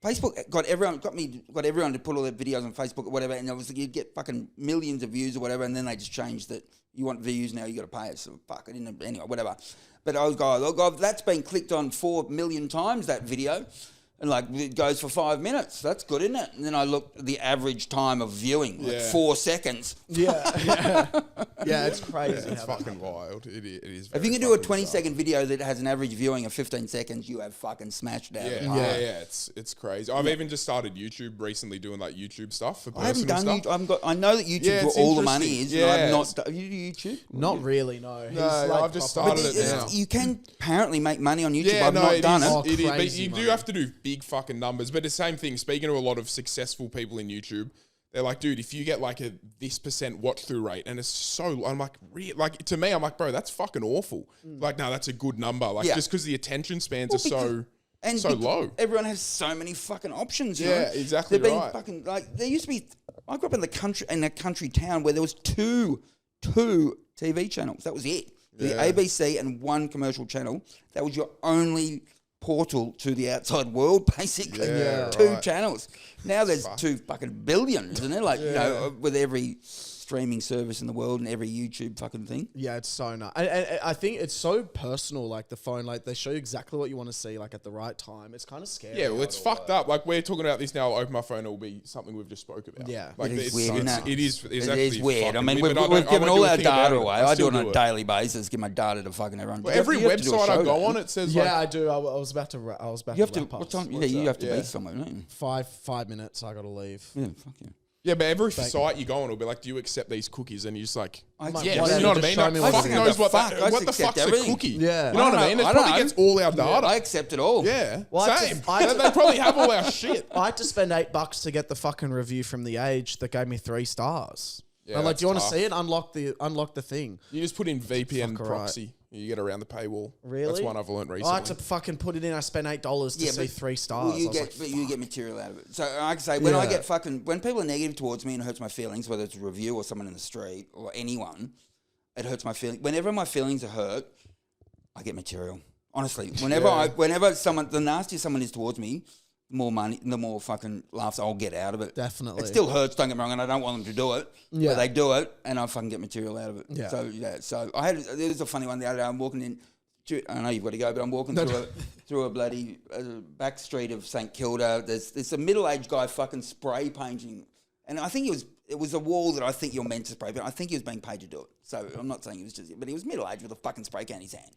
Facebook got everyone to put all their videos on Facebook or whatever, and it was you'd get fucking millions of views or whatever, and then they just changed that you want views now, you got to pay it. So fuck, I didn't anyway, whatever. But I was going, oh God, that's been clicked on 4 million times, that video, and like it goes for 5 minutes. That's good, isn't it? And then I looked at the average time of viewing, like 4 seconds. Yeah, it's crazy. It's fucking wild. It is. If you can do a 20-second video that has an average viewing of 15 seconds, you have fucking smashed it out. Yeah. It's crazy. I've even just started YouTube recently, doing like YouTube stuff for personal I haven't done stuff. YouTube. I know that YouTube's where all the money is. Yeah, and I've not done. You do YouTube? Not really, no. I've just started it now. You can apparently make money on YouTube. Yeah, I've not done it. It is, but you do have to do big fucking numbers. But the same thing, speaking to a lot of successful people in YouTube, they're like, dude, if you get like this % watch through rate, and it's so, I'm like, to me, I'm like, bro, that's fucking awful. Like, no, that's a good number. Like, just because the attention spans are so low. Everyone has so many fucking options. You know? Exactly They've right. been fucking, like, there used to be, I grew up in a country town where there was two TV channels. That was it. The ABC and one commercial channel. That was your only portal to the outside world, basically. Two channels. Now there's 2 fucking billion, isn't it? Like, with every streaming service in the world and every YouTube fucking thing. Yeah, it's so nice. I think it's so personal, like the phone, like they show you exactly what you want to see, like at the right time. It's kind of scary. Yeah, well, it's fucked up. Like, we're talking about this now, I'll open my phone, it'll be something we've just spoke about. Yeah. Like, It is weird, isn't it? It is It is weird. I mean, weird, we've given all our data away. I do it still on a daily basis, give my data to fucking everyone. Well, every website I go on, it says Yeah, like... I do. I was about to wrap up. What time? Yeah, you have to be somewhere, don't you? 5 minutes, I got to leave. Yeah, fuck yeah. Yeah, but every site you go on will be like, do you accept these cookies? And you're just like, Like, yes. whatever, You know what I just mean? show me Like, what fuck it is. knows what I the accept fuck's a everything. cookie? Yeah. You know what I mean? It I probably know. gets all our data. I accept it all. Yeah. Well, Same. They probably have all our shit. I had to spend $8 to get the fucking review from The Age that gave me 3 stars. Yeah, I'm like, that's do you want to tough. see it? Unlock the thing. You just put in VPN Fuck proxy. You get around the paywall. Really? That's one I've learned recently. I had to fucking put it in. I spent $8 to see 3 stars. Well, you I was get, like, but you get material out of it. So I can say when I Yeah. get when people are negative towards me and it hurts my feelings, whether it's a review or someone in the street or anyone, it hurts my feelings. Whenever my feelings are hurt, I get material. Honestly, whenever someone, the nastier someone is towards me, the more money, the more fucking laughs I'll get out of it. Definitely. It still hurts, don't get me wrong, and I don't want them to do it. Yeah. But they do it, and I fucking get material out of it. Yeah. So there was a funny one the other day. I'm walking in. I know you've got to go, but I'm walking through a bloody back street of St Kilda. There's a middle-aged guy fucking spray painting, and I think it was a wall that I think you're meant to spray, but I think he was being paid to do it. So I'm not saying he was just, but he was middle-aged with a fucking spray can in his hand.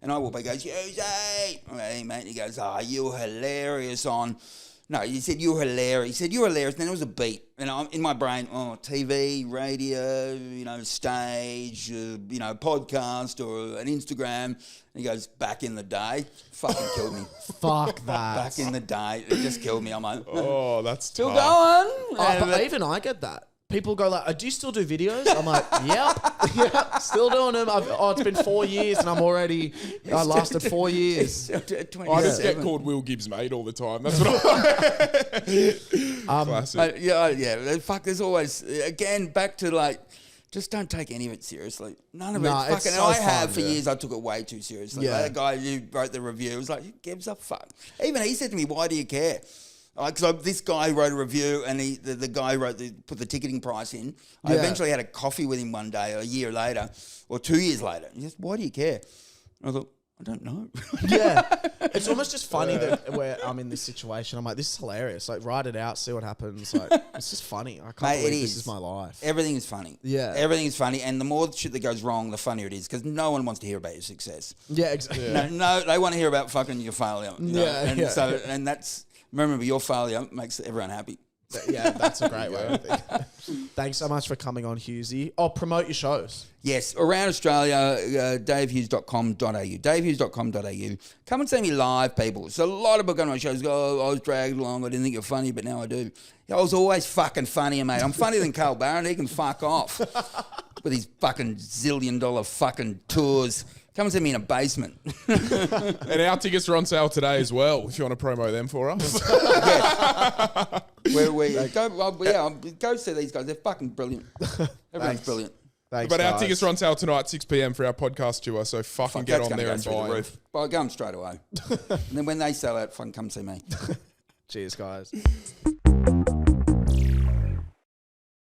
And I walk by, he goes, Hughesy! Hey, mate. He goes, you're hilarious on... No, he said, you're hilarious. He said, you're hilarious. And then there was a beat. And I'm in my brain, TV, radio, stage, podcast or an Instagram. And he goes, back in the day. Fucking killed me. fuck that. Back in the day. It just killed me. I'm like, oh, that's still tough. going. But even I get that. People go like, do you still do videos? I'm like, yep, still doing them. It's been 4 years and I lasted 4 years. I just get called Will Gibbs mate all the time. That's what Classic. Yeah. Fuck, there's always, again, back to like, just don't take any of it seriously. None of it. Nah, it's Fucking, so I have fun, for yeah. years. I took it way too seriously. Yeah. Like, the guy who wrote the review was like, who gives a fuck? Even he said to me, why do you care? Because this guy wrote a review and the guy put the ticketing price in. I eventually had a coffee with him one day, a year later, or 2 years later. He says, why do you care? And I thought, I don't know. Yeah. It's almost just funny that where I'm in this situation. I'm like, this is hilarious. Like, write it out, see what happens. Like, it's just funny. I can't Mate, believe it this is. is my life. Everything is funny. Yeah. Everything is funny. And the more shit that goes wrong, the funnier it is because no one wants to hear about your success. Yeah, exactly. No, they want to hear about fucking your failure. You know? Yeah, and yeah. So, and that's, remember, your failure makes everyone happy. Yeah, that's a great way, I think. Thanks so much for coming on, Hughesy. Oh, promote your shows. Yes, around Australia, davehughes.com.au. davehughes.com.au. Come and see me live, people. So a lot of people go to my shows go, oh, I was dragged along, I didn't think you're funny, but now I do. Yeah, I was always fucking funnier, mate. I'm funnier than Carl Barron. He can fuck off with his fucking $1 zillion fucking tours. Come and see me in a basement. And our tickets are on sale today as well, if you want to promo them for us. Go see these guys. They're fucking brilliant. Everyone's brilliant. Thanks, But our guys. tickets are on sale tonight, 6 p.m. for our podcast tour, so fucking get on there and buy them. But I go them straight away. And then when they sell out, fucking come see me. Cheers, guys.